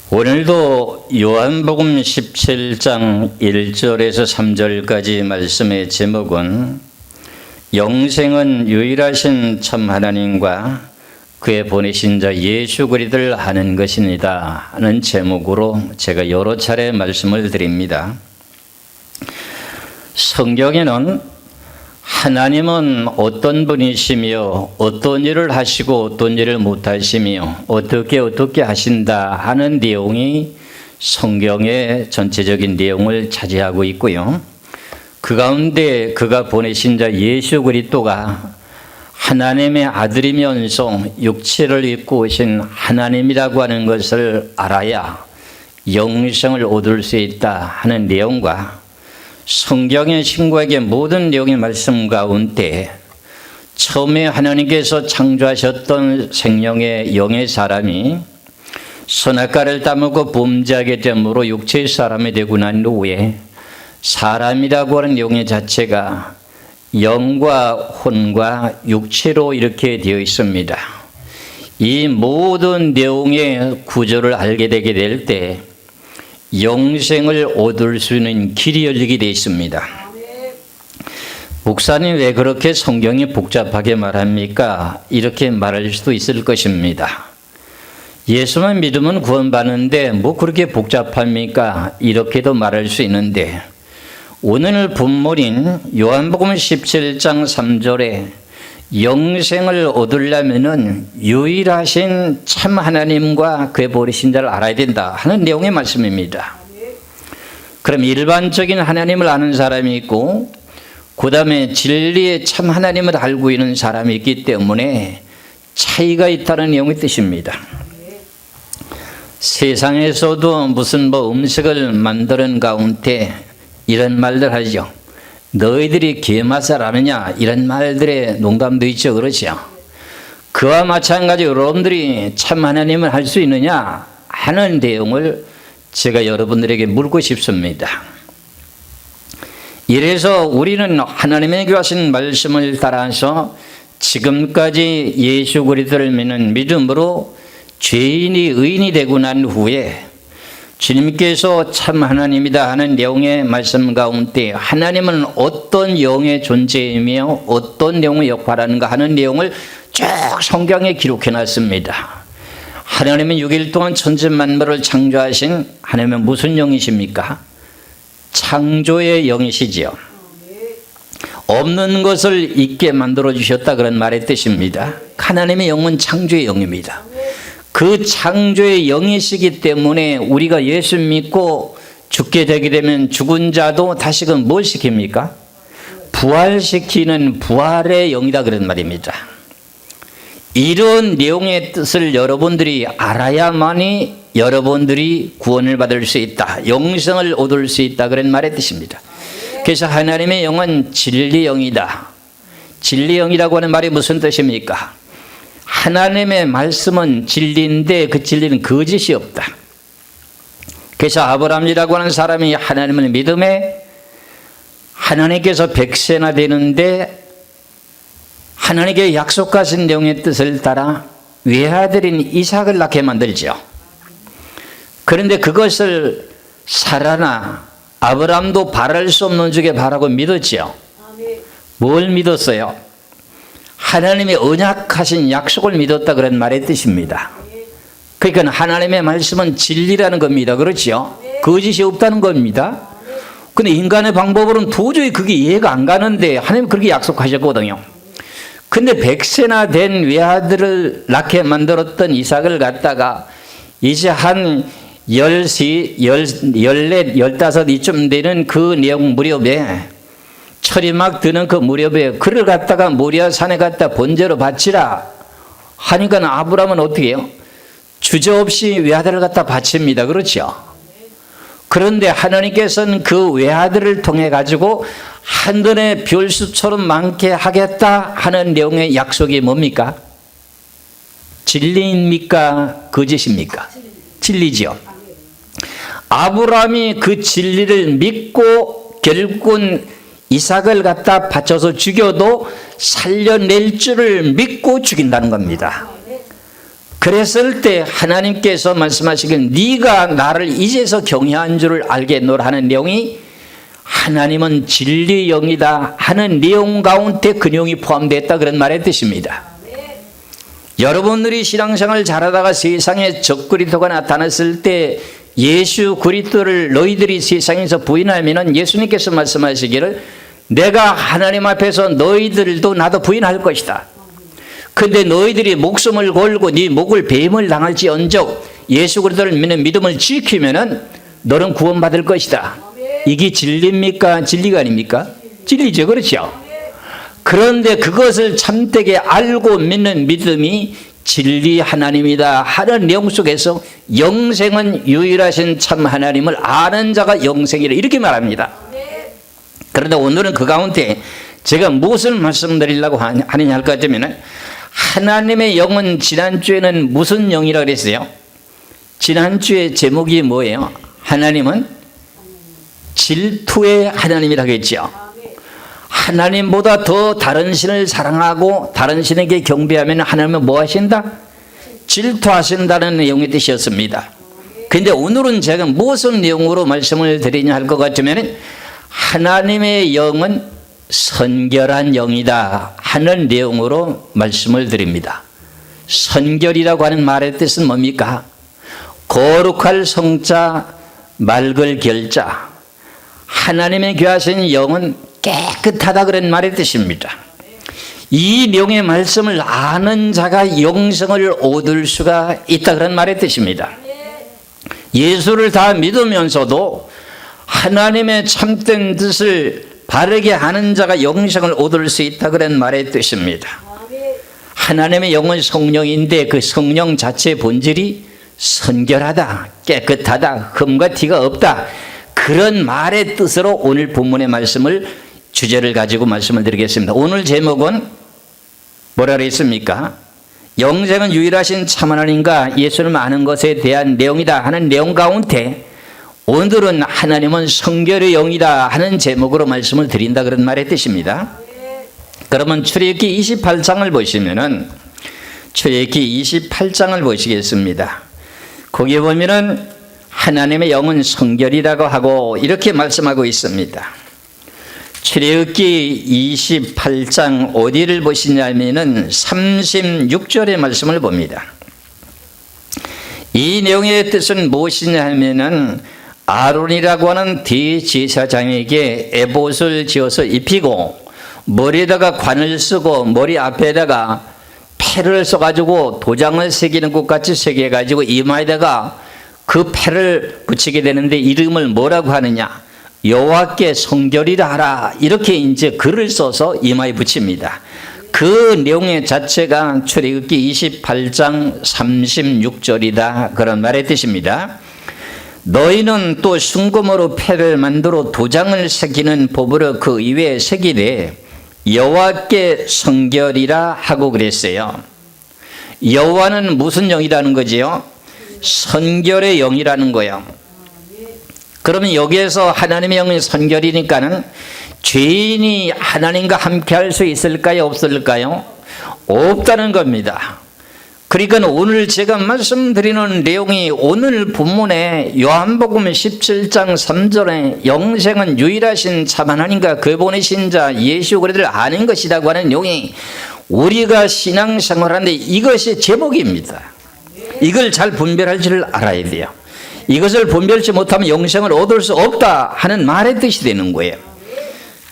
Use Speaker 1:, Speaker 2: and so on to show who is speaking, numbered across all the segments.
Speaker 1: 오늘도 요한복음 17장 1절에서 3절까지 말씀의 제목은 영생은 유일하신 참 하나님과 그의 보내신 자 예수 그리스도를 아는 것입니다 하는 제목으로 제가 여러 차례 말씀을 드립니다. 성경에는 하나님은 어떤 분이시며 어떤 일을 하시고 어떤 일을 못하시며 어떻게 하신다 하는 내용이 성경의 전체적인 내용을 차지하고 있고요. 그 가운데 그가 보내신 자 예수 그리스도가 하나님의 아들이면서 육체를 입고 오신 하나님이라고 하는 것을 알아야 영생을 얻을 수 있다 하는 내용과 성경의 신구에게 모든 내용의 말씀 가운데 처음에 하나님께서 창조하셨던 생명의 영의 사람이 선악과를 따먹고 범죄하게 됨으로 육체의 사람이 되고 난 후에 사람이라고 하는 내용의 자체가 영과 혼과 육체로 이렇게 되어 있습니다. 이 모든 내용의 구조를 알게 되게 될 때 영생을 얻을 수 있는 길이 열리게 되어 있습니다. 목사님 왜 그렇게 성경이 복잡하게 말합니까? 이렇게 말할 수도 있을 것입니다. 예수만 믿으면 구원받는데 뭐 그렇게 복잡합니까? 이렇게도 말할 수 있는데 오늘 본문인 요한복음 17장 3절에 영생을 얻으려면은 유일하신 참 하나님과 그의 보내신 자를 알아야 된다 하는 내용의 말씀입니다. 그럼 일반적인 하나님을 아는 사람이 있고 그 다음에 진리의 참 하나님을 알고 있는 사람이 있기 때문에 차이가 있다는 내용의 뜻입니다. 세상에서도 무슨 음식을 만드는 가운데 이런 말들 하죠. 너희들이 게맛을 아느냐 이런 말들의 농담도 있죠. 그렇죠. 그와 마찬가지로 여러분들이 참 하나님을 할 수 있느냐 하는 내용을 제가 여러분들에게 묻고 싶습니다. 이래서 우리는 하나님에게 하신 말씀을 따라서 지금까지 예수 그리스도를 믿는 믿음으로 죄인이 의인이 되고 난 후에 주님께서 참 하나님이다 하는 내용의 말씀 가운데 하나님은 어떤 영의 존재이며 어떤 내용의 역할하는가 하는 내용을 쭉 성경에 기록해 놨습니다. 하나님은 6일 동안 천지 만물을 창조하신 하나님은 무슨 영이십니까? 창조의 영이시지요. 없는 것을 있게 만들어 주셨다 그런 말의 뜻입니다. 하나님의 영은 창조의 영입니다. 그 창조의 영이시기 때문에 우리가 예수 믿고 죽게 되게 되면 죽은 자도 다시금 뭘 시킵니까? 부활시키는 부활의 영이다 그런 말입니다. 이런 내용의 뜻을 여러분들이 알아야만이 여러분들이 구원을 받을 수 있다, 영생을 얻을 수 있다 그런 말의 뜻입니다. 그래서 하나님의 영은 진리 영이다. 진리 영이라고 하는 말이 무슨 뜻입니까? 하나님의 말씀은 진리인데 그 진리는 거짓이 없다. 그래서 아브라함이라고 하는 사람이 하나님을 믿음에 하나님께서 100세나 되는데 하나님께 약속하신 내용의 뜻을 따라 외아들인 이삭을 낳게 만들죠. 그런데 그것을 사라나 아브라함도 바랄 수 없는 중에 바라고 믿었죠. 뭘 믿었어요? 하나님의 언약하신 약속을 믿었다 그런 말의 뜻입니다. 그러니까 하나님의 말씀은 진리라는 겁니다. 그렇죠? 거짓이 없다는 겁니다. 근데 인간의 방법으로는 도저히 그게 이해가 안 가는데 하나님 그렇게 약속하셨거든요. 근데 100세나 된 외아들을 낳게 만들었던 이삭을 갖다가 이제 한 14, 15 이쯤 되는 그 내용 무렵에 철이 막 드는 그 무렵에 그를 갖다가 모리아 산에 갖다 번제로 바치라 하니까 아브라함은 어떻게 해요? 주저없이 외아들을 갖다 바칩니다. 그렇죠? 그런데 하나님께서는 그 외아들을 통해 가지고 하늘의 별수처럼 많게 하겠다 하는 내용의 약속이 뭡니까? 진리입니까? 거짓입니까? 진리지요. 아브라함이 그 진리를 믿고 결국은 이삭을 갖다 바쳐서 죽여도 살려낼 줄을 믿고 죽인다는 겁니다. 그랬을 때 하나님께서 말씀하시길 네가 나를 이제서 경외한 줄을 알겠노라 하는 내용이 하나님은 진리 영이다 하는 내용 가운데 그 내용이 포함됐다 그런 말의 뜻입니다. 여러분들이 신앙생활 잘하다가 세상에 적그리스도가 나타났을 때 예수 그리스도를 너희들이 세상에서 부인하면 예수님께서 말씀하시기를 내가 하나님 앞에서 너희들도 나도 부인할 것이다. 근데 너희들이 목숨을 걸고 네 목을 뱀을 당할지언정 예수 그리스도를 믿는 믿음을 지키면은 너는 구원받을 것이다. 이게 진리입니까? 진리가 아닙니까? 진리죠. 그렇죠? 그런데 그것을 참되게 알고 믿는 믿음이 진리 하나님이다 하는 내용 속에서 영생은 유일하신 참 하나님을 아는 자가 영생이라 이렇게 말합니다. 그런데 오늘은 그 가운데 제가 무엇을 말씀드리려고 하느냐 할 것 같으면 하나님의 영은 지난주에는 무슨 영이라고 그랬어요? 지난주에 제목이 뭐예요? 하나님은 질투의 하나님이라고 했죠. 하나님보다 더 다른 신을 사랑하고 다른 신에게 경배하면 하나님은 뭐 하신다? 질투하신다는 내용의 뜻이었습니다. 그런데 오늘은 제가 무슨 내용으로 말씀을 드리냐 할 것 같으면 하나님의 영은 선결한 영이다 하는 내용으로 말씀을 드립니다. 선결이라고 하는 말의 뜻은 뭡니까? 거룩할 성자, 맑을 결자. 하나님의 귀하신 영은 깨끗하다 그런 말의 뜻입니다. 이 내용의 말씀을 아는 자가 영생을 얻을 수가 있다 그런 말의 뜻입니다. 예수를 다 믿으면서도 하나님의 참된 뜻을 바르게 아는 자가 영생을 얻을 수 있다 그런 말의 뜻입니다. 하나님의 영은 성령인데 그 성령 자체의 본질이 선결하다, 깨끗하다, 흠과 티가 없다 그런 말의 뜻으로 오늘 본문의 말씀을 주제를 가지고 말씀을 드리겠습니다. 오늘 제목은 뭐라 그랬습니까? 영생은 유일하신 참 하나님과 예수를 아는 것에 대한 내용이다 하는 내용 가운데 오늘은 하나님은 성결의 영이다 하는 제목으로 말씀을 드린다 그런 말의 뜻입니다. 그러면 출애굽기 28장을 보시면은 출애굽기 28장을 보시겠습니다. 거기에 보면은 하나님의 영은 성결이라고 하고 이렇게 말씀하고 있습니다. 출애굽기 28장 어디를 보시냐면은 36절의 말씀을 봅니다. 이 내용의 뜻은 무엇이냐 하면은 아론이라고 하는 대제사장에게 에봇을 지어서 입히고 머리에다가 관을 쓰고 머리 앞에다가 패를 써가지고 도장을 새기는 것 같이 새겨가지고 이마에다가 그 패를 붙이게 되는데 이름을 뭐라고 하느냐? 여호와께 성결이라 하라 이렇게 이제 글을 써서 이마에 붙입니다. 그 내용의 자체가 출애굽기 28장 36절이다 그런 말의 뜻입니다. 너희는 또 순금으로 패를 만들어 도장을 새기는 법으로 그 이외에 새기되 여호와께 성결이라 하고 그랬어요. 여호와는 무슨 영이라는 거지요? 선결의 영이라는 거예요. 그러면 여기에서 하나님의 영이 선결이니까는 죄인이 하나님과 함께 할 수 있을까요? 없을까요? 없다는 겁니다. 그러니까 오늘 제가 말씀드리는 내용이 오늘 본문에 요한복음 17장 3절에 영생은 유일하신 참 하나님과 그 보내신 자 예수 그리스도를 아는 것이라고 하는 내용이 우리가 신앙생활하는데 이것이 제목입니다. 이걸 잘 분별할 줄 알아야 돼요. 이것을 분별치 못하면 영생을 얻을 수 없다 하는 말의 뜻이 되는 거예요.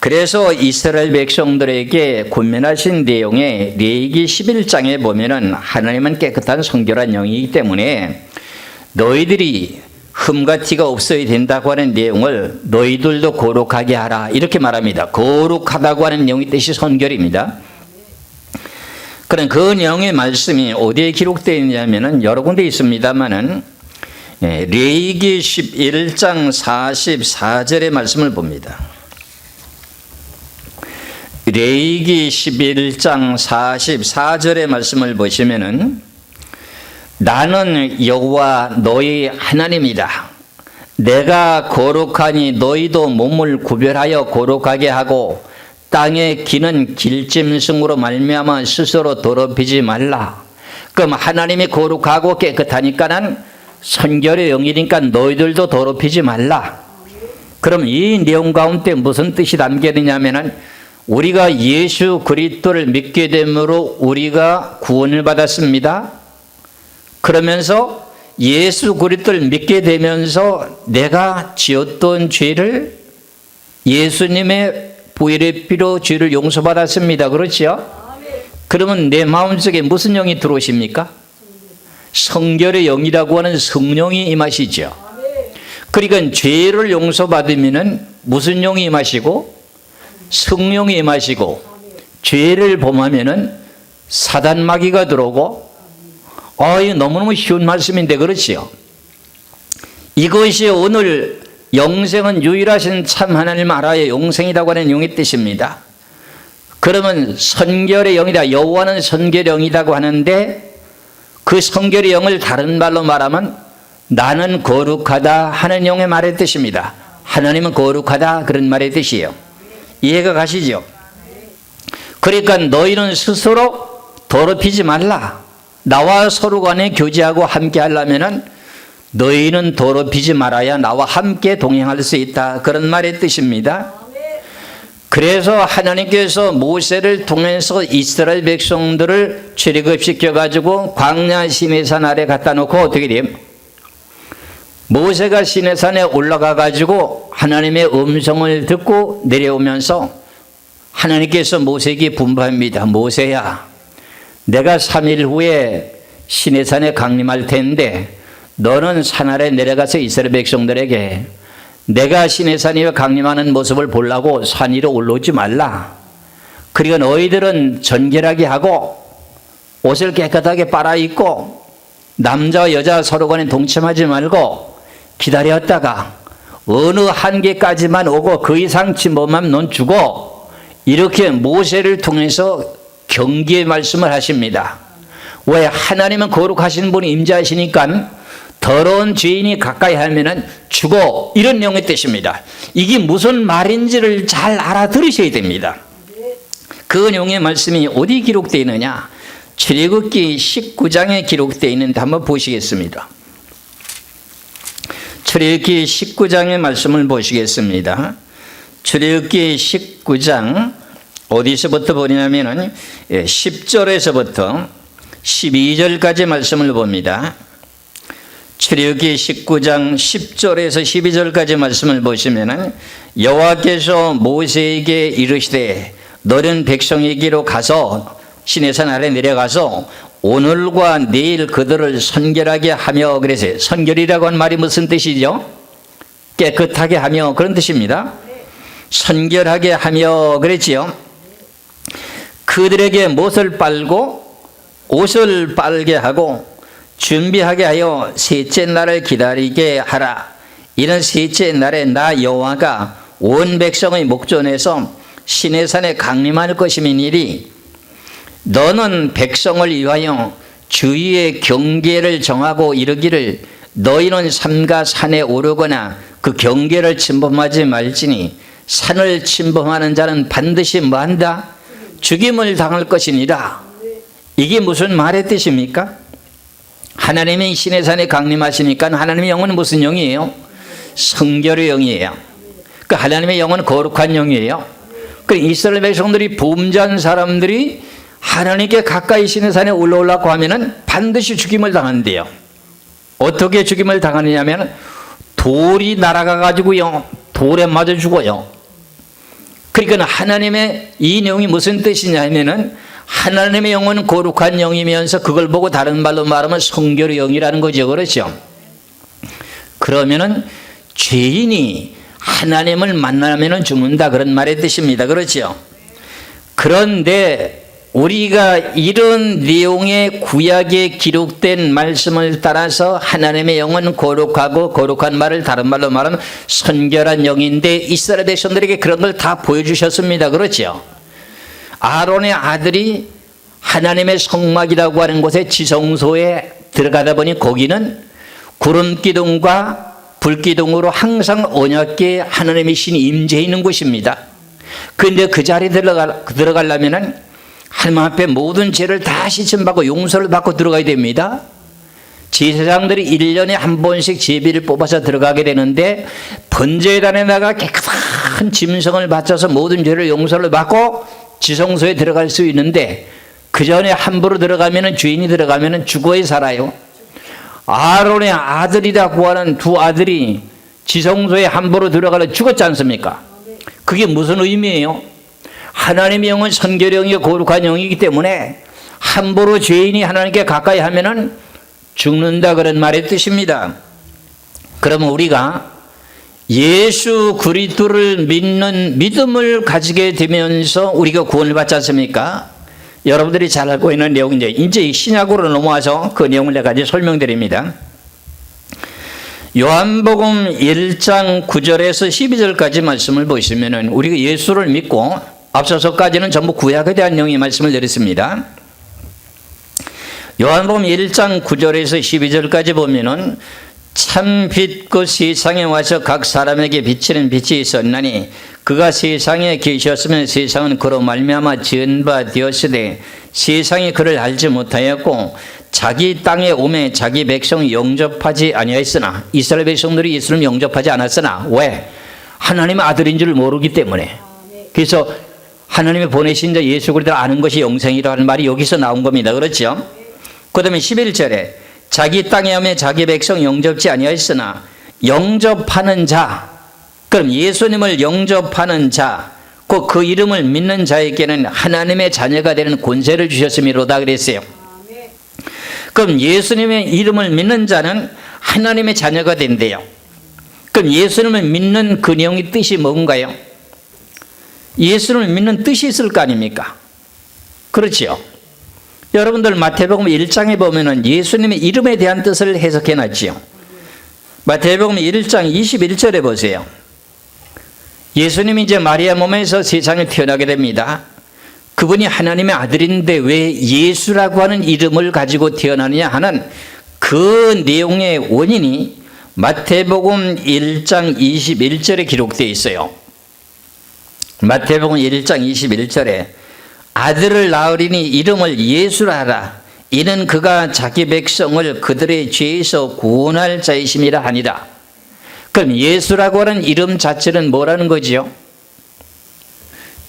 Speaker 1: 그래서 이스라엘 백성들에게 권면하신 내용에 레위기 11장에 보면은 하나님은 깨끗한 성결한 영이기 때문에 너희들이 흠과 티가 없어야 된다고 하는 내용을 너희들도 거룩하게 하라 이렇게 말합니다. 거룩하다고 하는 내용의 뜻이 선결입니다. 그런 그 내용의 말씀이 어디에 기록되어 있냐면은 여러 군데 있습니다만은 레위기 11장 44절의 말씀을 봅니다. 레위기 11장 44절의 말씀을 보시면은 나는 여호와 너희 하나님이다. 내가 거룩하니 너희도 몸을 구별하여 거룩하게 하고 땅에 기는 길짐승으로 말미암아 스스로 더럽히지 말라. 그럼 하나님이 거룩하고 깨끗하니까는 성결의 영이니까 너희들도 더럽히지 말라. 그럼 이 내용 가운데 무슨 뜻이 담겨 있냐면은 우리가 예수 그리스도를 믿게 됨으로 우리가 구원을 받았습니다. 그러면서 예수 그리스도를 믿게 되면서 내가 지었던 죄를 예수님의 보혈의 피로 죄를 용서받았습니다. 그렇죠? 그러면 내 마음속에 무슨 영이 들어오십니까? 성결의 영이라고 하는 성령이 임하시죠. 그러니까 죄를 용서받으면 무슨 영이 임하시고 성령이 임하시고 죄를 범하면 사단 마귀가 들어오고 이거 너무너무 쉬운 말씀인데 그렇지요. 이것이 오늘 영생은 유일하신 참 하나님 알아야 영생이라고 하는 용의 뜻입니다. 그러면 선결의 영이다. 여호와는 선결의 영이라고 하는데 그 선결의 영을 다른 말로 말하면 나는 거룩하다 하는 영의 말의 뜻입니다. 하나님은 거룩하다 그런 말의 뜻이에요. 이해가 가시죠? 그러니까 너희는 스스로 더럽히지 말라. 나와 서로 간에 교제하고 함께 하려면은 너희는 더럽히지 말아야 나와 함께 동행할 수 있다. 그런 말의 뜻입니다. 그래서 하나님께서 모세를 통해서 이스라엘 백성들을 출애굽시켜 가지고 광야 시내산 아래 갖다 놓고 어떻게 돼요? 모세가 시내산에 올라가 가지고 하나님의 음성을 듣고 내려오면서 하나님께서 모세에게 분부합니다. 모세야, 내가 3일 후에 시내산에 강림할 텐데 너는 산 아래 내려가서 이스라엘 백성들에게 내가 시내산에 강림하는 모습을 보려고 산 위로 올라오지 말라. 그리고 너희들은 정결하게 하고 옷을 깨끗하게 빨아입고 남자와 여자 서로 간에 동침하지 말고 기다렸다가 어느 한계까지만 오고 그 이상 침범하면 넌 죽어. 이렇게 모세를 통해서 경계의 말씀을 하십니다. 왜? 하나님은 거룩하신 분이 임재하시니까 더러운 죄인이 가까이 하면은 죽어. 이런 내용의 뜻입니다. 이게 무슨 말인지를 잘 알아들으셔야 됩니다. 그 내용의 말씀이 어디 기록되어 있느냐? 출애굽기 19장에 기록되어 있는데 한번 보시겠습니다. 출애굽기 19장의 말씀을 보시겠습니다. 출애굽기 19장 어디서부터 보냐면은 10절에서부터 12절까지 말씀을 봅니다. 출애굽기 19장 10절에서 12절까지 말씀을 보시면은 여호와께서 모세에게 이르시되 너는 백성에게로 가서 시내산 아래 내려가서 오늘과 내일 그들을 선결하게 하며 그래서 선결이라고 하는 말이 무슨 뜻이죠? 깨끗하게 하며 그런 뜻입니다. 선결하게 하며 그랬지요. 그들에게 못을 빨고 옷을 빨게 하고 준비하게 하여 셋째 날을 기다리게 하라. 이는 셋째 날에 나 여호와가 온 백성의 목전에서 시내산에 강림할 것임이니리. 너는 백성을 위하여 주위의 경계를 정하고 이르기를 너희는 삼가 산에 오르거나 그 경계를 침범하지 말지니 산을 침범하는 자는 반드시 뭐한다? 죽임을 당할 것이니라. 이게 무슨 말의 뜻입니까? 하나님이 시내산에 강림하시니까 하나님의 영은 무슨 영이에요? 성결의 영이에요. 그 하나님의 영은 거룩한 영이에요. 그 이스라엘 백성들이 범죄한 사람들이 하나님께 가까이 시내산에 올라오려고 하면은 반드시 죽임을 당한대요. 어떻게 죽임을 당하느냐면 돌이 날아가 가지고요 돌에 맞아 죽어요. 그러니까 하나님의 이 내용이 무슨 뜻이냐면은 하나님의 영은 거룩한 영이면서 그걸 보고 다른 말로 말하면 성결의 영이라는 거죠. 그렇죠? 그러면은 죄인이 하나님을 만나면은 죽는다 그런 말의 뜻입니다. 그렇죠? 그런데 우리가 이런 내용의 구약에 기록된 말씀을 따라서 하나님의 영은 거룩하고 거룩한 말을 다른 말로 말하면 선결한 영인데 이스라엘 백성들에게 그런 걸 다 보여주셨습니다. 그렇죠? 아론의 아들이 하나님의 성막이라고 하는 곳에 지성소에 들어가다 보니 거기는 구름기둥과 불기둥으로 항상 언약궤 하나님의 신이 임재해 있는 곳입니다. 그런데 그 자리에 들어가려면은 하나님 앞에 모든 죄를 다 씻음받고 용서를 받고 들어가야 됩니다. 제사장들이 1년에 한 번씩 제비를 뽑아서 들어가게 되는데 번제단에다가 깨끗한 짐승을 바쳐서 모든 죄를 용서를 받고 지성소에 들어갈 수 있는데 그 전에 함부로 들어가면 주인이 들어가면 죽어야 살아요. 아론의 아들이라고 하는 두 아들이 지성소에 함부로 들어가려 죽었지 않습니까? 그게 무슨 의미예요? 하나님의 영은 선결의 영이고 거룩한 영이기 때문에 함부로 죄인이 하나님께 가까이 하면은 죽는다 그런 말의 뜻입니다. 그러면 우리가 예수 그리스도를 믿는 믿음을 가지게 되면서 우리가 구원을 받지 않습니까? 여러분들이 잘 알고 있는 내용인데 이제 신약으로 넘어와서 그 내용을 내가 이제 설명드립니다. 요한복음 1장 9절에서 12절까지 말씀을 보시면은 우리가 예수를 믿고 앞서서까지는 전부 구약에 대한 내용의 말씀을 드렸습니다. 요한복음 1장 9절에서 12절까지 보면은 참 빛 그 세상에 와서 각 사람에게 비치는 빛이 있었나니 그가 세상에 계셨으면 세상은 그로 말미암아 지은 바 되었으되 세상이 그를 알지 못하였고 자기 땅에 오매 자기 백성이 영접하지 아니하였으나 이스라엘 백성들이 예수를 영접하지 않았으나 왜? 하나님의 아들인 줄 모르기 때문에. 그래서 하나님이 보내신 자 예수 그리스도를 아는 것이 영생이라는 말이 여기서 나온 겁니다. 그렇죠? 그 다음에 11절에 자기 땅에 오매 자기 백성 영접지 아니하였으나 영접하는 자, 그럼 예수님을 영접하는 자, 그 이름을 믿는 자에게는 하나님의 자녀가 되는 권세를 주셨음이로다 그랬어요. 그럼 예수님의 이름을 믿는 자는 하나님의 자녀가 된대요. 그럼 예수님을 믿는 그 내용의 뜻이 뭔가요? 예수님을 믿는 뜻이 있을 거 아닙니까? 그렇지요. 여러분들 마태복음 1장에 보면은 예수님의 이름에 대한 뜻을 해석해 놨지요. 마태복음 1장 21절에 보세요. 예수님이 이제 마리아 몸에서 세상에 태어나게 됩니다. 그분이 하나님의 아들인데 왜 예수라고 하는 이름을 가지고 태어나느냐 하는 그 내용의 원인이 마태복음 1장 21절에 기록되어 있어요. 마태복음 1장 21절에 아들을 낳으리니 이름을 예수라 하라. 이는 그가 자기 백성을 그들의 죄에서 구원할 자이심이라 하니라. 그럼 예수라고 하는 이름 자체는 뭐라는 거지요?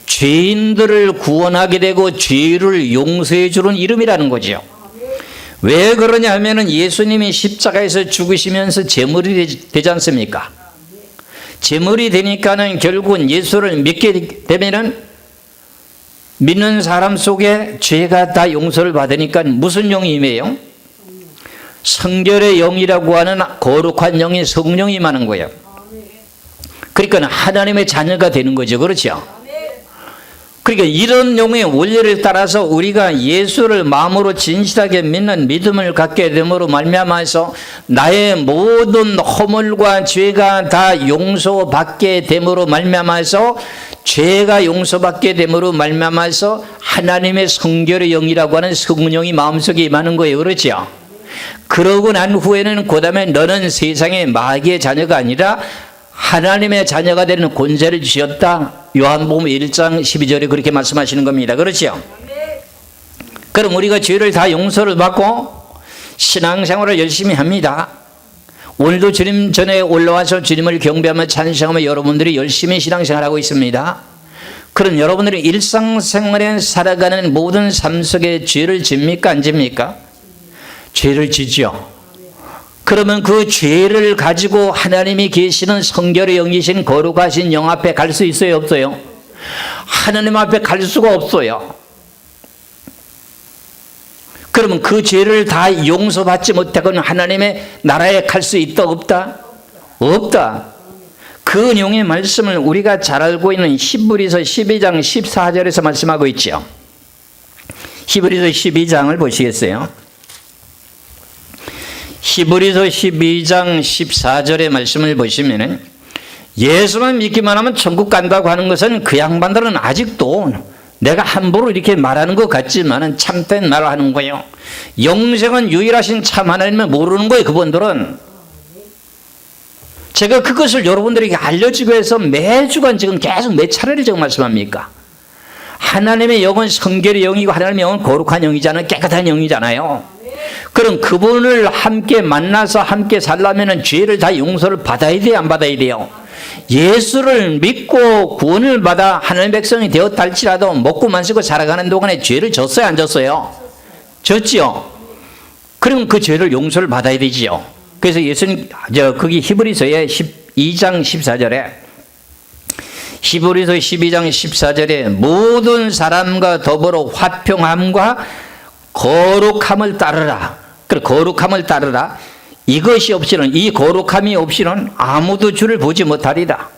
Speaker 1: 죄인들을 구원하게 되고 죄를 용서해 주는 이름이라는 거지요. 왜 그러냐 하면은 예수님이 십자가에서 죽으시면서 제물이 되지 않습니까? 제물이 되니까는 결국은 예수를 믿게 되면은 믿는 사람 속에 죄가 다 용서를 받으니까 무슨 영이 임해요? 성결의 영이라고 하는 거룩한 영이 성령이 임하는 거예요. 그러니까 하나님의 자녀가 되는 거죠. 그렇죠? 그러니까 이런 용의 원리를 따라서 우리가 예수를 마음으로 진실하게 믿는 믿음을 갖게 됨으로 말미암아서 나의 모든 허물과 죄가 다 용서받게 됨으로 말미암아서 죄가 용서받게 됨으로 말미암아서 하나님의 성결의 영이라고 하는 성령이 마음속에 임하는 거예요. 그렇죠? 그러고 난 후에는 그 다음에 너는 세상의 마귀의 자녀가 아니라 하나님의 자녀가 되는 권세를 주셨다. 요한복음 1장 12절에 그렇게 말씀하시는 겁니다. 그렇죠? 그럼 우리가 죄를 다 용서를 받고 신앙생활을 열심히 합니다. 오늘도 주님 전에 올라와서 주님을 경배하며 찬양하며 여러분들이 열심히 신앙생활하고 있습니다. 그럼 여러분들이 일상생활에 살아가는 모든 삶 속에 죄를 집니까? 안 집니까? 죄를 지죠. 그러면 그 죄를 가지고 하나님이 계시는 성결의 영이신 거룩하신 영 앞에 갈 수 있어요? 없어요? 하나님 앞에 갈 수가 없어요. 그러면 그 죄를 다 용서받지 못하고는 하나님의 나라에 갈 수 있다? 없다? 없다. 그 내용의 말씀을 우리가 잘 알고 있는 히브리서 12장 14절에서 말씀하고 있죠. 히브리서 12장을 보시겠어요? 히브리서 12장 14절의 말씀을 보시면은 예수만 믿기만 하면 천국 간다고 하는 것은 그 양반들은 아직도 내가 함부로 이렇게 말하는 것 같지만은 참된 말을 하는 거예요. 영생은 유일하신 참 하나님을 모르는 거예요. 그분들은. 제가 그것을 여러분들에게 알려주기 위해서 매주간 지금 계속 몇 차례를 지금 말씀합니까? 하나님의 영은 성결의 영이고 하나님의 영은 거룩한 영이잖아요. 깨끗한 영이잖아요. 그럼 그분을 함께 만나서 함께 살려면 죄를 다 용서를 받아야 돼요, 안 받아야 돼요? 예수를 믿고 구원을 받아 하나님의 백성이 되었다 할지라도 먹고 마시고 살아가는 동안에 죄를 졌어요, 안 졌어요? 졌지요. 그럼 그 죄를 용서를 받아야 되지요. 그래서 예수님 거기 히브리서의 12장 14절에 히브리서 12장 14절에 모든 사람과 더불어 화평함과 거룩함을 따르라. 그 거룩함을 따르라. 이것이 없이는, 이 거룩함이 없이는 아무도 주를 보지 못하리라.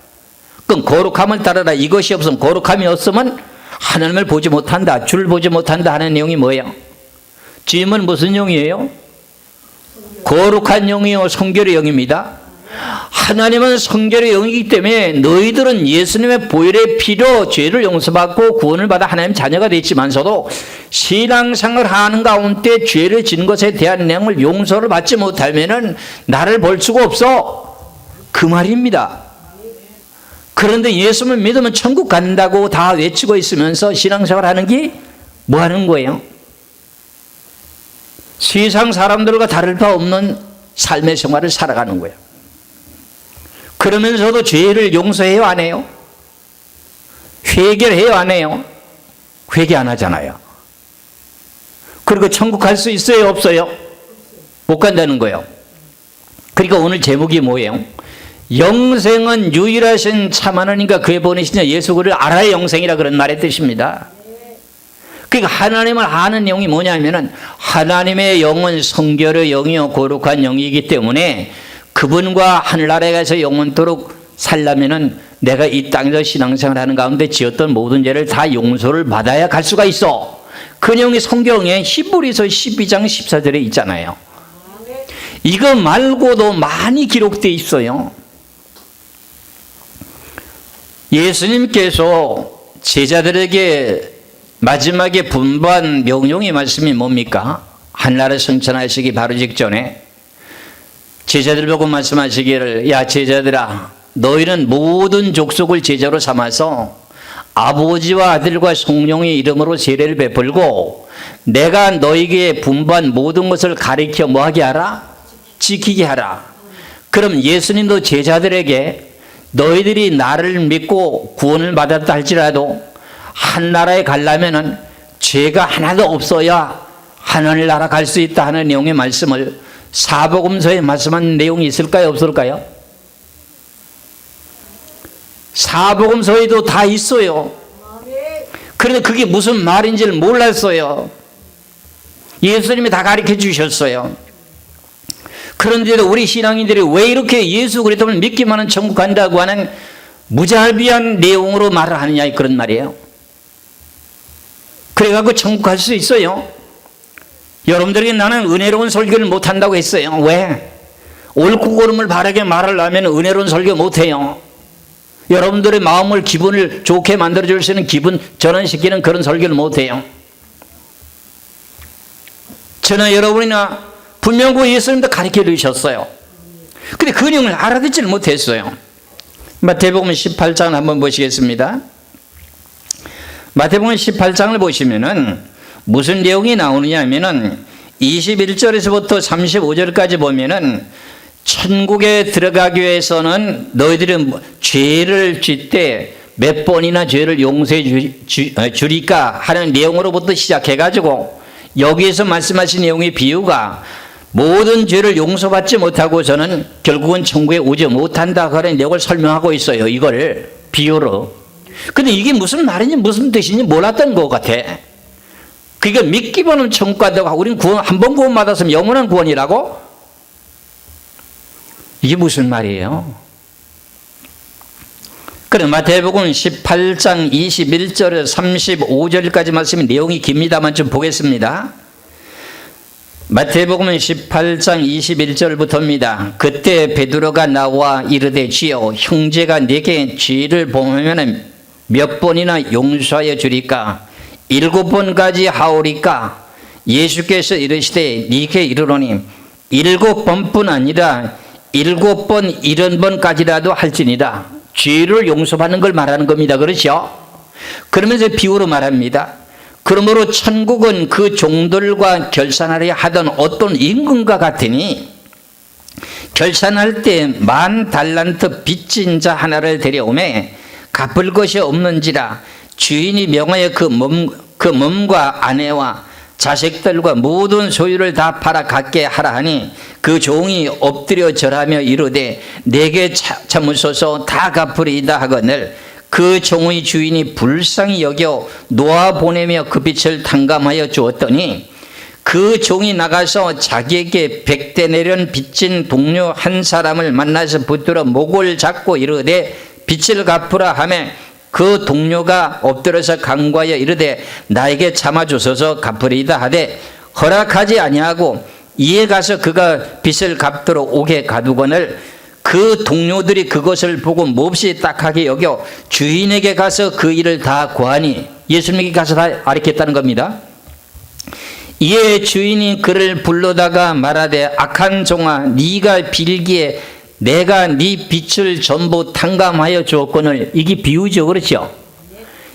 Speaker 1: 그럼 거룩함을 따르라. 이것이 없으면, 거룩함이 없으면 하나님을 보지 못한다, 주를 보지 못한다 하는 내용이 뭐예요? 주님은 무슨 영이에요? 거룩한 영이요, 성결의 영입니다. 하나님은 성결의 영이기 때문에 너희들은 예수님의 보혈의 피로 죄를 용서받고 구원을 받아 하나님 자녀가 됐지만서도 신앙생활 하는 가운데 죄를 진 것에 대한 내용을 용서를 받지 못하면은 나를 볼 수가 없어, 그 말입니다. 그런데 예수를 믿으면 천국 간다고 다 외치고 있으면서 신앙생활 하는 게 뭐 하는 거예요? 세상 사람들과 다를 바 없는 삶의 생활을 살아가는 거예요. 그러면서도 죄를 용서해요, 안 해요? 회개해요, 안 해요? 회개 안 하잖아요. 그리고 천국 갈 수 있어요, 없어요? 못 간다는 거예요. 그러니까 오늘 제목이 뭐예요? 영생은 유일하신 참 하나님과 그의 보내신 예수 그를 알아야 영생이라 그런 말의 뜻입니다. 그러니까 하나님을 아는 내용이 뭐냐면은 하나님의 영은 성결의 영이요 거룩한 영이기 때문에 그분과 하늘나라에 가서 영원토록 살려면은 내가 이 땅에서 신앙생활 하는 가운데 지었던 모든 죄를 다 용서를 받아야 갈 수가 있어. 그 내용이 성경에 히브리서 12장 14절에 있잖아요. 이거 말고도 많이 기록되어 있어요. 예수님께서 제자들에게 마지막에 분부한 명령의 말씀이 뭡니까? 하늘나라 성천하시기 바로 직전에 제자들 보고 말씀하시기를, 야 제자들아, 너희는 모든 족속을 제자로 삼아서 아버지와 아들과 성령의 이름으로 세례를 베풀고 내가 너희에게 분부한 모든 것을 가르쳐 뭐하게 하라? 지키게 하라. 그럼 예수님도 제자들에게 너희들이 나를 믿고 구원을 받았다 할지라도 한나라에 가려면은 죄가 하나도 없어야 하늘나라 갈 수 있다 하는 내용의 말씀을 사복음서에 말씀한 내용이 있을까요, 없을까요? 사복음서에도 다 있어요. 그런데 그게 무슨 말인지를 몰랐어요. 예수님이 다 가르쳐 주셨어요. 그런데도 우리 신앙인들이 왜 이렇게 예수 그리스도를 믿기만 하면 천국 간다고 하는 무자비한 내용으로 말을 하느냐, 그런 말이에요. 그래갖고 천국 갈 수 있어요. 여러분들에게 나는 은혜로운 설교를 못한다고 했어요. 왜? 옳고 그름을 바르게 말을 하면 은혜로운 설교 못해요. 여러분들의 마음을, 기분을 좋게 만들어줄 수 있는 기분 전환시키는 그런 설교를 못해요. 저는 여러분이나 분명 그 예수님도 가르쳐 주셨어요. 근데 그 내용을 알아듣지를 못했어요. 마태복음 18장을 한번 보시겠습니다. 마태복음 18장을 보시면은 무슨 내용이 나오느냐 하면은 21절에서부터 35절까지 보면은 천국에 들어가기 위해서는 너희들은 죄를 짓 때 몇 번이나 죄를 용서해 주리까 하는 내용으로부터 시작해가지고 여기에서 말씀하신 내용의 비유가 모든 죄를 용서받지 못하고서는 결국은 천국에 오지 못한다 하는 내용을 설명하고 있어요. 이걸 비유로. 근데 이게 무슨 말인지 무슨 뜻인지 몰랐던 것 같아. 그러니까 믿기만 하면 천국 간다고 하고 우리는 구원, 한 번 구원 받았으면 영원한 구원이라고? 이게 무슨 말이에요? 그럼 마태복음 18장 21절에서 35절까지 말씀이 내용이 깁니다만 좀 보겠습니다. 마태복음 18장 21절부터입니다. 그때 베드로가 나와 이르되 주여, 형제가 내게 죄를 범하면 몇 번이나 용서하여 주리까? 7번까지 하오리까? 예수께서 이르시되 네게 이르노니 7번뿐 아니라 7번 70번까지라도 할지니라. 죄를 용서받는 걸 말하는 겁니다. 그렇죠? 그러면서 비유로 말합니다. 그러므로 천국은 그 종들과 결산하려 하던 어떤 임금과 같으니 결산할 때 10,000달란트 빚진 자 하나를 데려오매 갚을 것이 없는지라 주인이 명하여 그 몸과 아내와 자식들과 모든 소유를 다 팔아 갖게 하라 하니 그 종이 엎드려 절하며 이르되 내게 참으소서 다 갚으리이다 하거늘 그 종의 주인이 불쌍히 여겨 놓아 보내며 그 빚을 탕감하여 주었더니 그 종이 나가서 자기에게 100데나리온 빚진 동료 한 사람을 만나서 붙들어 목을 잡고 이르되 빚을 갚으라 하매 그 동료가 엎드려서 간구하여 이르되 나에게 참아주소서 갚으리이다 하되 허락하지 아니하고 이에 가서 그가 빚을 갚도록 오게 가두거늘 그 동료들이 그것을 보고 몹시 딱하게 여겨 주인에게 가서 그 일을 다 고하니 예수님에게 가서 다 알겠다는 겁니다. 이에 주인이 그를 불러다가 말하되 악한 종아 네가 빌기에 내가 네 빚을 전부 탕감하여 주었거늘 이게 비유죠. 그렇죠?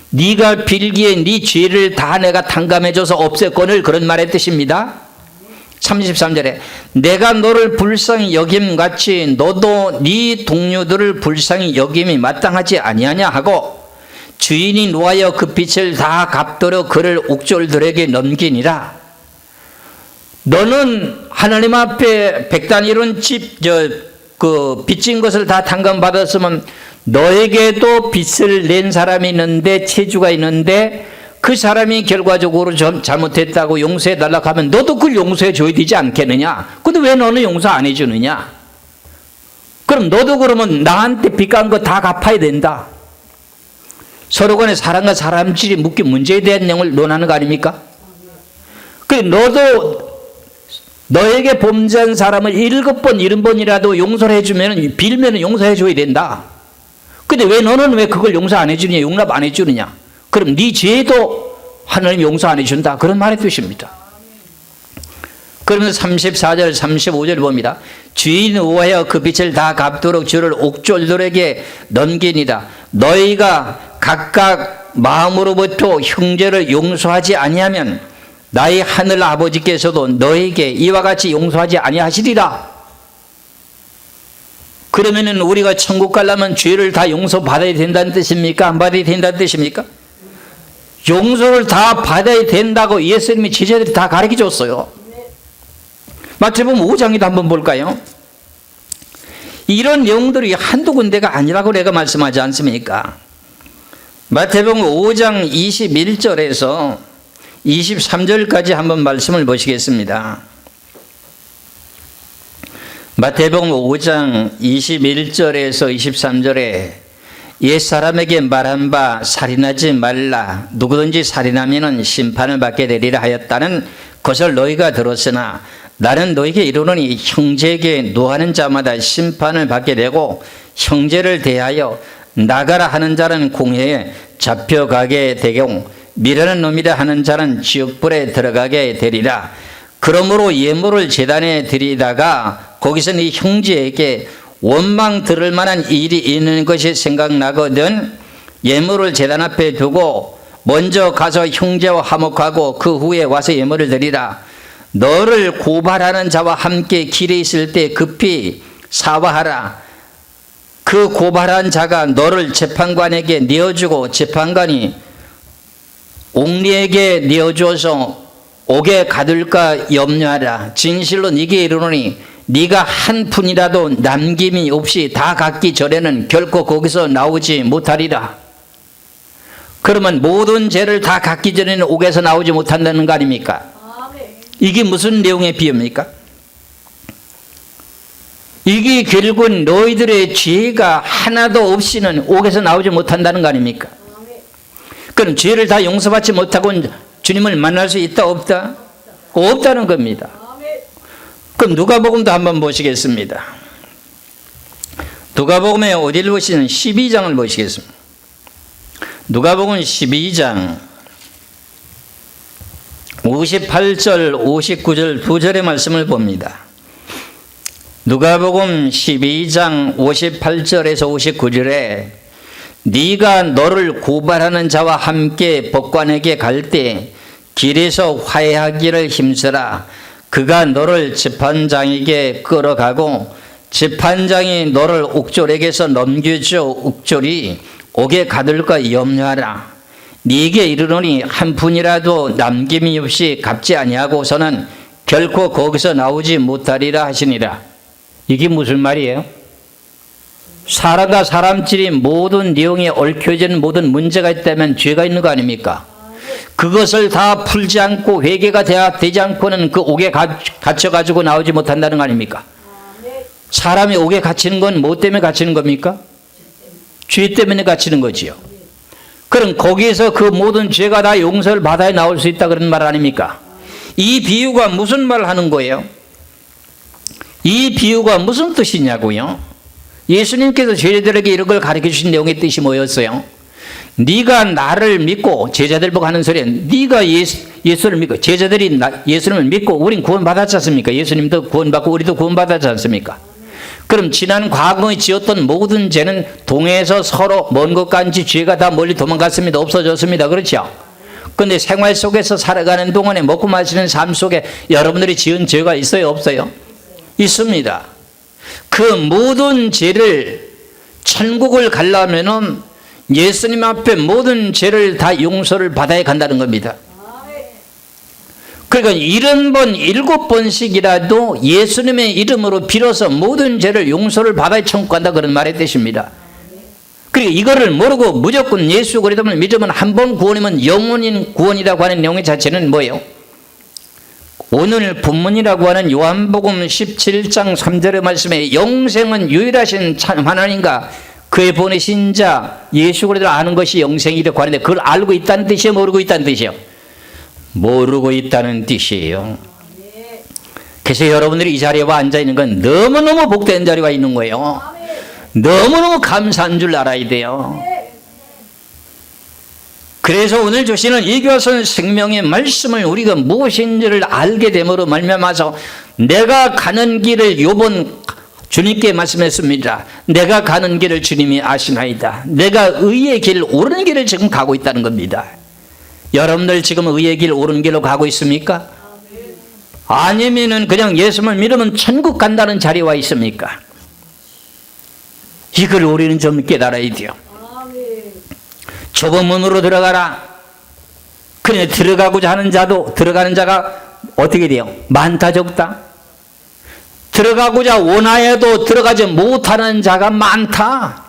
Speaker 1: 네가 빌기에 네 죄를 다 내가 탕감해줘서 없앴거늘 그런 말의 뜻입니다. 33절에 내가 너를 불쌍히 여김같이 너도 네 동료들을 불쌍히 여김이 마땅하지 아니하냐 하고 주인이 노하여 그 빚을 다 갚도록 그를 옥졸들에게 넘기니라. 너는 하나님 앞에 100단위론 그 빚진 것을 다 탕감받았으면 너에게도 빚을 낸 사람이 있는데 채주가 있는데 그 사람이 결과적으로 잘못했다고 용서해 달라고 하면 너도 그걸 용서해 줘야 되지 않겠느냐. 근데 왜 너는 용서 안 해주느냐. 그럼 너도 그러면 나한테 빚 간 거 다 갚아야 된다. 서로 간에 사람과 사람끼리 묶인 문제에 대한 내용을 논하는 거 아닙니까? 그래 너도 너에게 범죄한 사람을 7번 70번이라도 용서를 해주면 빌면 용서해 줘야 된다. 근데 왜 너는 왜 그걸 용서 안 해주느냐, 용납 안 해주느냐. 그럼 네 죄도 하나님 용서 안 해준다. 그런 말의 뜻입니다. 그러면서 34절 35절 봅니다. 주인 우하여 그 빚을 다 갚도록 주를 옥졸들에게 넘기니라. 너희가 각각 마음으로부터 형제를 용서하지 아니하면 나의 하늘 아버지께서도 너에게 이와 같이 용서하지 아니하시리라. 그러면은 우리가 천국 가려면 죄를 다 용서받아야 된다는 뜻입니까? 안 받아야 된다는 뜻입니까? 용서를 다 받아야 된다고 예수님이 제자들이 다 가르쳐 줬어요. 마태복음 5장에도 한번 볼까요? 이런 내용들이 한두 군데가 아니라고 내가 말씀하지 않습니까? 마태복음 5장 21절에서 23절까지 한번 말씀을 보시겠습니다. 마태복음 5장 21절에서 23절에 옛사람에게 말한 바 살인하지 말라. 누구든지 살인하면 심판을 받게 되리라 하였다는 것을 너희가 들었으나 나는 너희에게 이르노니 형제에게 노하는 자마다 심판을 받게 되고 형제를 대하여 나가라 하는 자는 공회에 잡혀가게 되고 미라는 놈이라 하는 자는 지옥불에 들어가게 되리라. 그러므로 예물을 제단에 드리다가 거기서 네 형제에게 원망 들을 만한 일이 있는 것이 생각나거든 예물을 제단 앞에 두고 먼저 가서 형제와 화목하고 그 후에 와서 예물을 드리라. 너를 고발하는 자와 함께 길에 있을 때 급히 사과하라. 그 고발한 자가 너를 재판관에게 내어주고 재판관이 옥리에게 내어주어서 옥에 가둘까 염려하라. 진실로 네게 이르노니 네가 한 푼이라도 남김이 없이 다 갚기 전에는 결코 거기서 나오지 못하리라. 그러면 모든 죄를 다 갚기 전에는 옥에서 나오지 못한다는 거 아닙니까? 이게 무슨 내용의 비유입니까? 이게 결국은 너희들의 죄가 하나도 없이는 옥에서 나오지 못한다는 거 아닙니까? 그럼 죄를 다 용서받지 못하고 주님을 만날 수 있다 없다? 없다는 겁니다. 그럼 누가복음도 한번 보시겠습니다. 누가복음에 어디를 보시는 12장을 보시겠습니다. 누가복음 12장 58절 59절 두 절의 말씀을 봅니다. 누가복음 12장 58절에서 59절에 네가 너를 고발하는 자와 함께 법관에게 갈 때 길에서 화해하기를 힘쓰라. 그가 너를 재판장에게 끌어가고 재판장이 너를 옥졸에게서 넘겨줘 옥졸이 옥에 가둘까 염려하라. 네게 이르노니 한 푼이라도 남김이 없이 갚지 아니하고서는 결코 거기서 나오지 못하리라 하시니라. 이게 무슨 말이에요? 사람과 사람끼리 모든 내용에 얽혀진 모든 문제가 있다면 죄가 있는 거 아닙니까? 그것을 다 풀지 않고 회개가 되지 않고는 그 옥에 갇혀가지고 나오지 못한다는 거 아닙니까? 사람이 옥에 갇히는 건 뭐 때문에 갇히는 겁니까? 죄 때문에 갇히는 거지요. 그럼 거기에서 그 모든 죄가 다 용서를 받아야 나올 수 있다 그런 말 아닙니까? 이 비유가 무슨 말을 하는 거예요? 이 비유가 무슨 뜻이냐고요? 예수님께서 제자들에게 이런 걸 가르쳐 주신 내용의 뜻이 뭐였어요? 네가 나를 믿고, 제자들 보고 하는 소리는 네가 예수를 믿고, 제자들이 예수님을 믿고 우린 구원받았지 않습니까? 예수님도 구원받고 우리도 구원받았지 않습니까? 그럼 지난 과거에 지었던 모든 죄는 동해에서 서로 먼 곳까지 죄가 다 멀리 도망갔습니다. 없어졌습니다. 그렇죠? 그런데 생활 속에서 살아가는 동안에 먹고 마시는 삶 속에 여러분들이 지은 죄가 있어요? 없어요? 있습니다. 그 모든 죄를 천국을 가려면은 예수님 앞에 모든 죄를 다 용서를 받아야 간다는 겁니다. 그러니까 70번, 7번씩이라도 예수님의 이름으로 빌어서 모든 죄를 용서를 받아야 천국 간다 그런 말의 뜻입니다. 그리고 이거를 모르고 무조건 예수 그리스도를 믿으면 한 번 구원이면 영원인 구원이라고 하는 내용의 자체는 뭐예요? 오늘 본문이라고 하는 요한복음 17장 3절의 말씀에 영생은 유일하신 참 하나님과 그의 보내신 자 예수 그리스도를 아는 것이 영생이라고 하는데 그걸 알고 있다는 뜻이에요? 모르고 있다는 뜻이에요? 모르고 있다는 뜻이에요. 그래서 여러분들이 이 자리에 와 앉아있는 건 너무너무 복된 자리에 와 있는 거예요. 너무너무 감사한 줄 알아야 돼요. 그래서 오늘 주시는 이 교선 생명의 말씀을 우리가 무엇인지를 알게 됨으로 말미암아서 내가 가는 길을 요번 주님께 말씀했습니다. 내가 가는 길을 주님이 아시나이다. 내가 의의 길, 옳은 길을 지금 가고 있다는 겁니다. 여러분들 지금 의의 길, 옳은 길로 가고 있습니까? 아니면은 그냥 예수님을 믿으면 천국 간다는 자리에 와 있습니까? 이걸 우리는 좀 깨달아야 돼요. 좁은 문으로 들어가라. 그래 들어가고자 하는 자도 들어가는 자가 어떻게 돼요? 많다 적다? 들어가고자 원하여도 들어가지 못하는 자가 많다.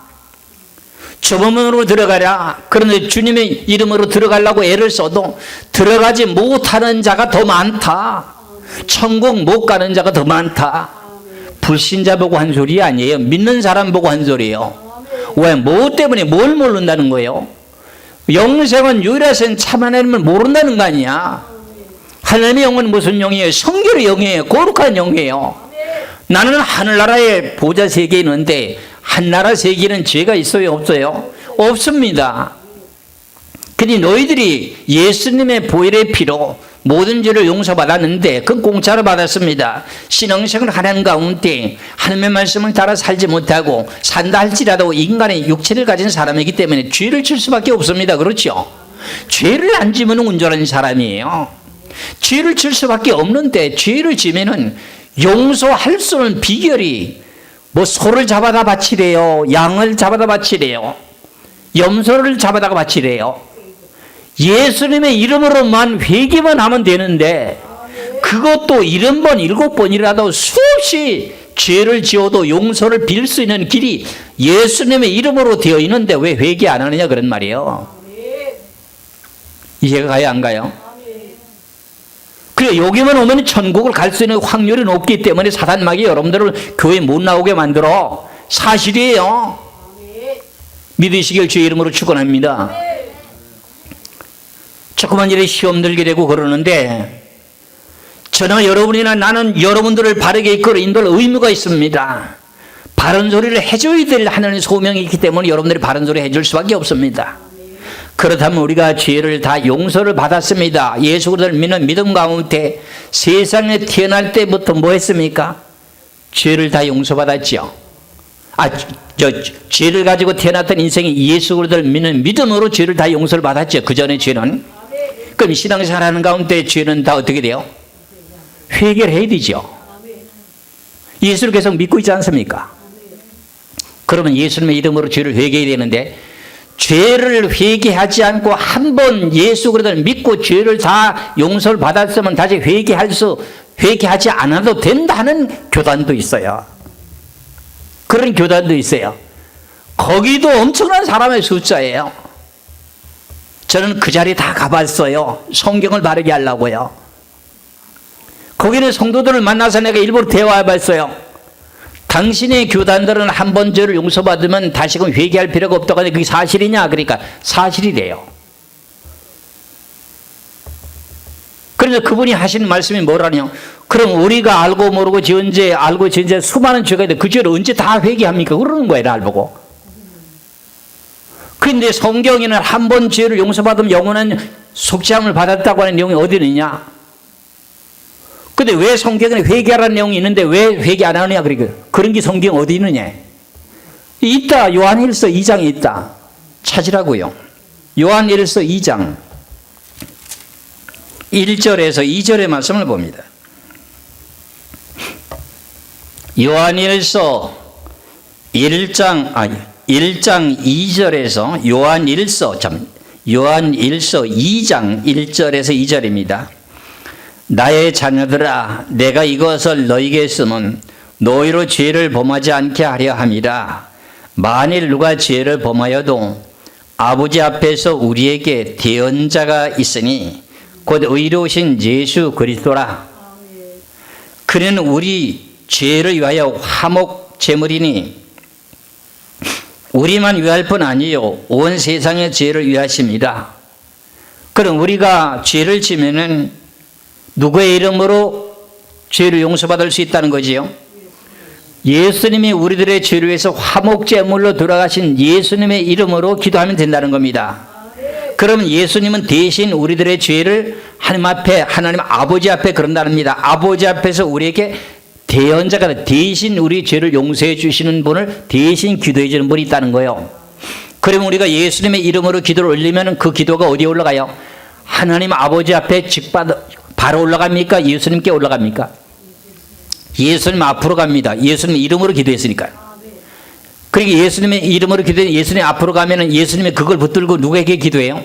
Speaker 1: 좁은 문으로 들어가라. 그런데 주님의 이름으로 들어가려고 애를 써도 들어가지 못하는 자가 더 많다. 천국 못 가는 자가 더 많다. 불신자 보고 한 소리 아니에요. 믿는 사람 보고 한 소리예요. 왜? 뭐 때문에 뭘 모른다는 거예요? 영생은 유일하신 참 하나님을 모른다는 거 아니야. 하나님의 영은 무슨 영이에요? 성결의 영이에요. 거룩한 영이에요. 나는 하늘나라에 보좌 세 개 있는데 한나라 세 개는 죄가 있어요? 없어요? 없습니다. 근데 너희들이 예수님의 보혈의 피로 모든 죄를 용서받았는데 그 공짜로 받았습니다. 신앙생활 하는 가운데 하나님의 말씀을 따라 살지 못하고 산다 할지라도 인간의 육체를 가진 사람이기 때문에 죄를 질 수밖에 없습니다. 그렇죠? 죄를 안 지면 온전한 사람이에요. 죄를 질 수밖에 없는데 죄를 지면은 용서할 수 없는 비결이 뭐 소를 잡아다 바치래요. 양을 잡아다 바치래요. 염소를 잡아다가 바치래요. 예수님의 이름으로만 회개만 하면 되는데 그것도 70번, 7번이라도 수없이 죄를 지어도 용서를 빌 수 있는 길이 예수님의 이름으로 되어 있는데 왜 회개 안 하느냐 그런 말이에요. 이해가 가요 안 가요? 그래 여기만 오면 천국을 갈 수 있는 확률이 높기 때문에 사단마귀 여러분들을 교회 못 나오게 만들어. 사실이에요. 믿으시길 주의 이름으로 축원합니다. 조그만 일에 시험 들게 되고 그러는데 저나 여러분이나 나는 여러분들을 바르게 이끌어 인도할 의무가 있습니다. 바른 소리를 해줘야 될 하나님의 소명이 있기 때문에 여러분들이 바른 소리 해줄 수밖에 없습니다. 그렇다면 우리가 죄를 다 용서를 받았습니다. 예수 그리스도를 믿는 믿음 가운데 세상에 태어날 때부터 뭐 했습니까? 죄를 다 용서받았죠. 죄를 가지고 태어났던 인생이 예수 그리스도를 믿는 믿음으로 죄를 다 용서를 받았죠. 그 전에 죄는. 그럼 신앙생활 하는 가운데 죄는 다 어떻게 돼요? 회개를 해야 되죠. 예수를 계속 믿고 있지 않습니까? 그러면 예수님의 이름으로 죄를 회개해야 되는데, 죄를 회개하지 않고 한 번 예수 그리스도를 믿고 죄를 다 용서를 받았으면 다시 회개하지 않아도 된다는 교단도 있어요. 그런 교단도 있어요. 거기도 엄청난 사람의 숫자예요. 저는 그 자리에 다 가봤어요. 성경을 바르게 하려고요. 거기는 성도들을 만나서 내가 일부러 대화해봤어요. 당신의 교단들은 한 번 죄를 용서받으면 다시금 회개할 필요가 없다고 하는데 그게 사실이냐? 그러니까 사실이래요. 그래서 그분이 하시는 말씀이 뭐라냐? 그럼 우리가 알고 모르고 지은 죄, 알고 지은 죄 수많은 죄가 있는데 그 죄를 언제 다 회개합니까? 그러는 거예요, 날 보고. 그런데 성경에는 한 번 죄를 용서받으면 영원한 속죄함을 받았다고 하는 내용이 어디 있느냐? 근데 왜 성경에 회개하라는 내용이 있는데 왜 회개 안 하느냐? 그런 게 성경 어디 있느냐? 있다. 요한일서 2장에 있다. 찾으라고요. 요한일서 2장 1절에서 2절의 말씀을 봅니다. 요한일서 1장 2절에서 요한일서 2장 1절에서 2절입니다. 나의 자녀들아, 내가 이것을 너희에게 쓰면 너희로 죄를 범하지 않게 하려 함이라. 만일 누가 죄를 범하여도 아버지 앞에서 우리에게 대언자가 있으니 곧 의로우신 예수 그리스도라. 그는 우리 죄를 위하여 화목 제물이니 우리만 위할 뿐 아니요 온 세상의 죄를 위하십니다. 그럼 우리가 죄를 지면은 누구의 이름으로 죄를 용서받을 수 있다는 거지요? 예수님이 우리들의 죄를 위해서 화목제물로 돌아가신 예수님의 이름으로 기도하면 된다는 겁니다. 그러면 예수님은 대신 우리들의 죄를 하나님 앞에, 하나님 아버지 앞에 그런다는 겁니다. 아버지 앞에서 우리에게 대언자가 대신 우리 죄를 용서해 주시는 분을 대신 기도해 주는 분이 있다는 거예요. 그러면 우리가 예수님의 이름으로 기도를 올리면 그 기도가 어디에 올라가요? 하나님 아버지 앞에 바로 올라갑니까? 예수님께 올라갑니까? 예수님 앞으로 갑니다. 예수님 이름으로 기도했으니까요. 그러니까 예수님의 이름으로 기도해 예수님 앞으로 가면은 예수님이 그걸 붙들고 누구에게 기도해요?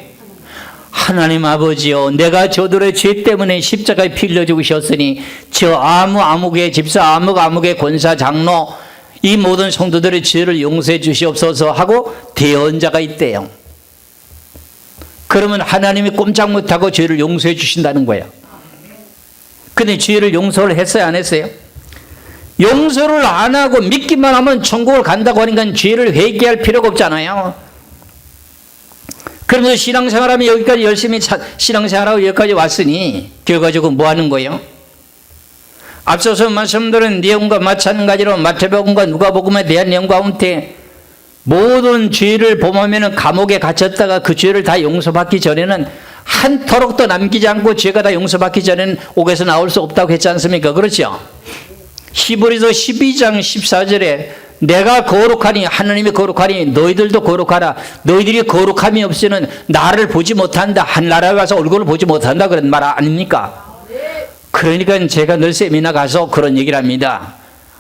Speaker 1: 하나님 아버지요, 내가 저들의 죄 때문에 십자가에 피 흘려 죽으셨으니 저 아무의 집사 아무의 권사 장로 이 모든 성도들의 죄를 용서해 주시옵소서 하고 대언자가 있대요. 그러면 하나님이 꼼짝 못하고 죄를 용서해 주신다는 거예요. 근데 죄를 용서를 했어요, 안 했어요? 용서를 안 하고 믿기만 하면 천국을 간다고 하니까 죄를 회개할 필요가 없잖아요. 그러면서 신앙생활하면 여기까지 열심히 신앙생활하고 여기까지 왔으니 결과적으로 뭐 하는 거예요? 앞서서 말씀드린 내용과 마찬가지로 마태복음과 누가복음에 대한 내용 가운데 모든 죄를 범하면 감옥에 갇혔다가 그 죄를 다 용서받기 전에는 한토록도 남기지 않고 죄가 다 용서받기 전에는 옥에서 나올 수 없다고 했지 않습니까? 그렇죠? 히브리서 12장 14절에 내가 거룩하니 하나님이 거룩하니 너희들도 거룩하라. 너희들이 거룩함이 없이는 나를 보지 못한다. 한나라에 가서 얼굴을 보지 못한다. 그런 말 아닙니까? 그러니까 제가 늘 세미나 가서 그런 얘기를 합니다.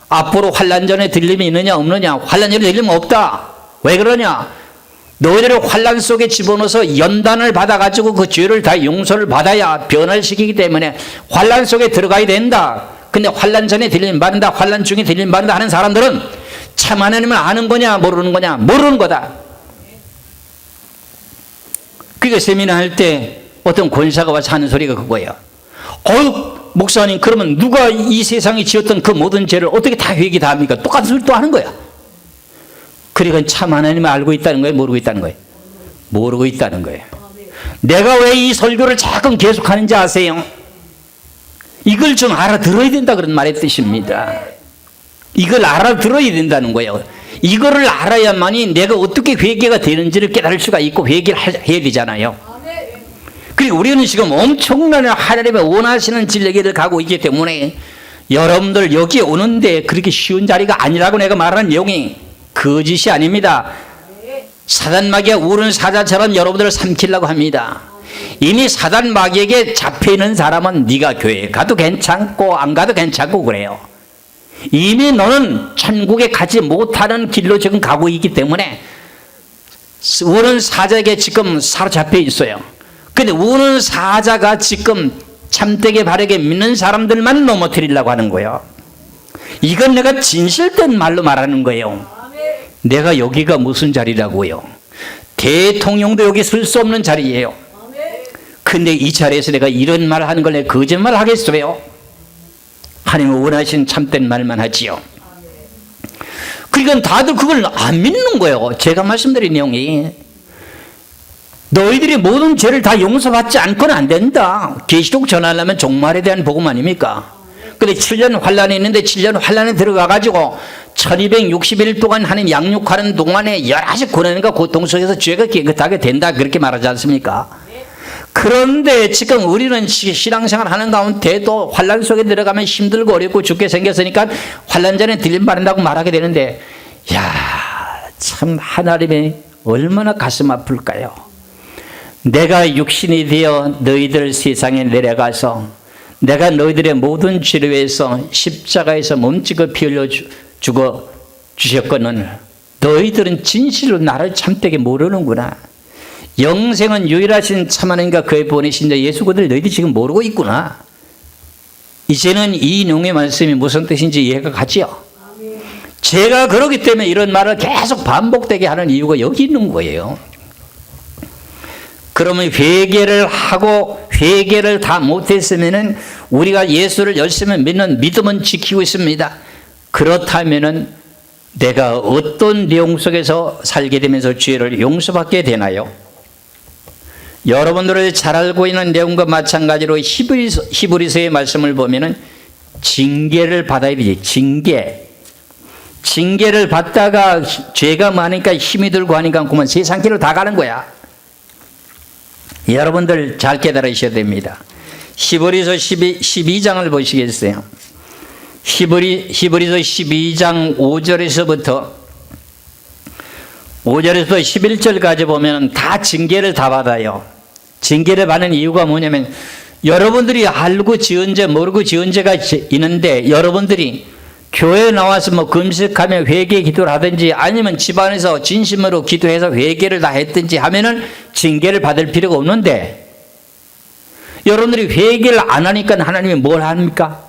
Speaker 1: 앞으로 환난 전에 들림이 있느냐 없느냐? 환난 전에 들림 없다. 왜 그러냐? 너희들을 환난 속에 집어넣어서 연단을 받아가지고 그 죄를 다 용서를 받아야 변화를 시키기 때문에 환난 속에 들어가야 된다. 근데 환난 전에 들림 받는다, 환난 중에 들림 받는다 하는 사람들은 참 하나님을 아는 거냐 모르는 거냐? 모르는 거다. 그러니까 세미나 할 때 어떤 권사가 와서 하는 소리가 그거예요. 목사님, 그러면 누가 이 세상에 지었던 그 모든 죄를 어떻게 다 회개 다 합니까? 똑같은 소리 또 하는 거야. 그러니까 참 하나님을 알고 있다는 거예요? 모르고 있다는 거예요? 모르고 있다는 거예요. 내가 왜 이 설교를 자꾸 계속하는지 아세요? 이걸 좀 알아들어야 된다 그런 말의 뜻입니다. 이걸 알아들어야 된다는 거예요. 이거를 알아야만이 내가 어떻게 회개가 되는지를 깨달을 수가 있고 회개를 해야 되잖아요. 그리고 우리는 지금 엄청난 하나님의 원하시는 진리를 가고 있기 때문에 여러분들 여기 오는데 그렇게 쉬운 자리가 아니라고 내가 말하는 내용이 거짓이 아닙니다. 사단 마귀가 우는 사자처럼 여러분들을 삼키려고 합니다. 이미 사단 마귀에게 잡혀있는 사람은 네가 교회에 가도 괜찮고 안 가도 괜찮고 그래요. 이미 너는 천국에 가지 못하는 길로 지금 가고 있기 때문에 우는 사자에게 지금 사로잡혀 있어요. 근데 우는 사자가 지금 참되게 바르게 믿는 사람들만 넘어뜨리려고 하는 거예요. 이건 내가 진실된 말로 말하는 거예요. 내가 여기가 무슨 자리라고요? 대통령도 여기 쓸 수 없는 자리예요. 근데 이 자리에서 내가 이런 말 하는 걸 내가 거짓말 하겠어요? 하나님은 원하신 참된 말만 하지요. 그러니까 다들 그걸 안 믿는 거예요. 제가 말씀드린 내용이 너희들이 모든 죄를 다 용서받지 않고는 안 된다. 계시록 전하려면 종말에 대한 복음 아닙니까? 근데 7년 환란이 있는데 7년 환란에 들어가가지고 1260일 동안 하나님 양육하는 동안에 여러 가지 고난과 고통 속에서 죄가 깨끗하게 된다 그렇게 말하지 않습니까? 그런데 지금 우리는 신앙생활 하는 가운데도 환란 속에 들어가면 힘들고 어렵고 죽게 생겼으니까 환란 전에 들림 받는다고 말하게 되는데 참 하나님이 얼마나 가슴 아플까요? 내가 육신이 되어 너희들 세상에 내려가서 내가 너희들의 모든 죄를 위해서 십자가에서 몸짓고 피 흘려 죽어 주셨거늘 너희들은 진실로 나를 참되게 모르는구나. 영생은 유일하신 참 하나님과 그의 보내신 자 예수 그들 너희들이 지금 모르고 있구나. 이제는 이 내용의 말씀이 무슨 뜻인지 이해가 가지요. 제가 그러기 때문에 이런 말을 계속 반복되게 하는 이유가 여기 있는 거예요. 그러면 회개를 하고 회개를 다 못했으면은 우리가 예수를 열심히 믿는 믿음은 지키고 있습니다. 그렇다면은 내가 어떤 내용 속에서 살게 되면서 죄를 용서받게 되나요? 여러분들이 잘 알고 있는 내용과 마찬가지로 히브리서의 말씀을 보면은 징계를 받아야 되지. 징계를 받다가 죄가 많으니까 힘이 들고 하니까 그만 세상 길로 다 가는 거야. 여러분들 잘 깨달으셔야 됩니다. 히브리서 12장을 보시겠어요? 히브리서 12장 5절에서부터 11절까지 보면 다 징계를 다 받아요. 징계를 받는 이유가 뭐냐면 여러분들이 알고 지은 죄 모르고 지은 죄가 있는데 여러분들이 교회에 나와서 뭐 금식하며 회개 기도를 하든지 아니면 집안에서 진심으로 기도해서 회개를 다 했든지 하면은 징계를 받을 필요가 없는데 여러분들이 회개를 안 하니까 하나님이 뭘 합니까?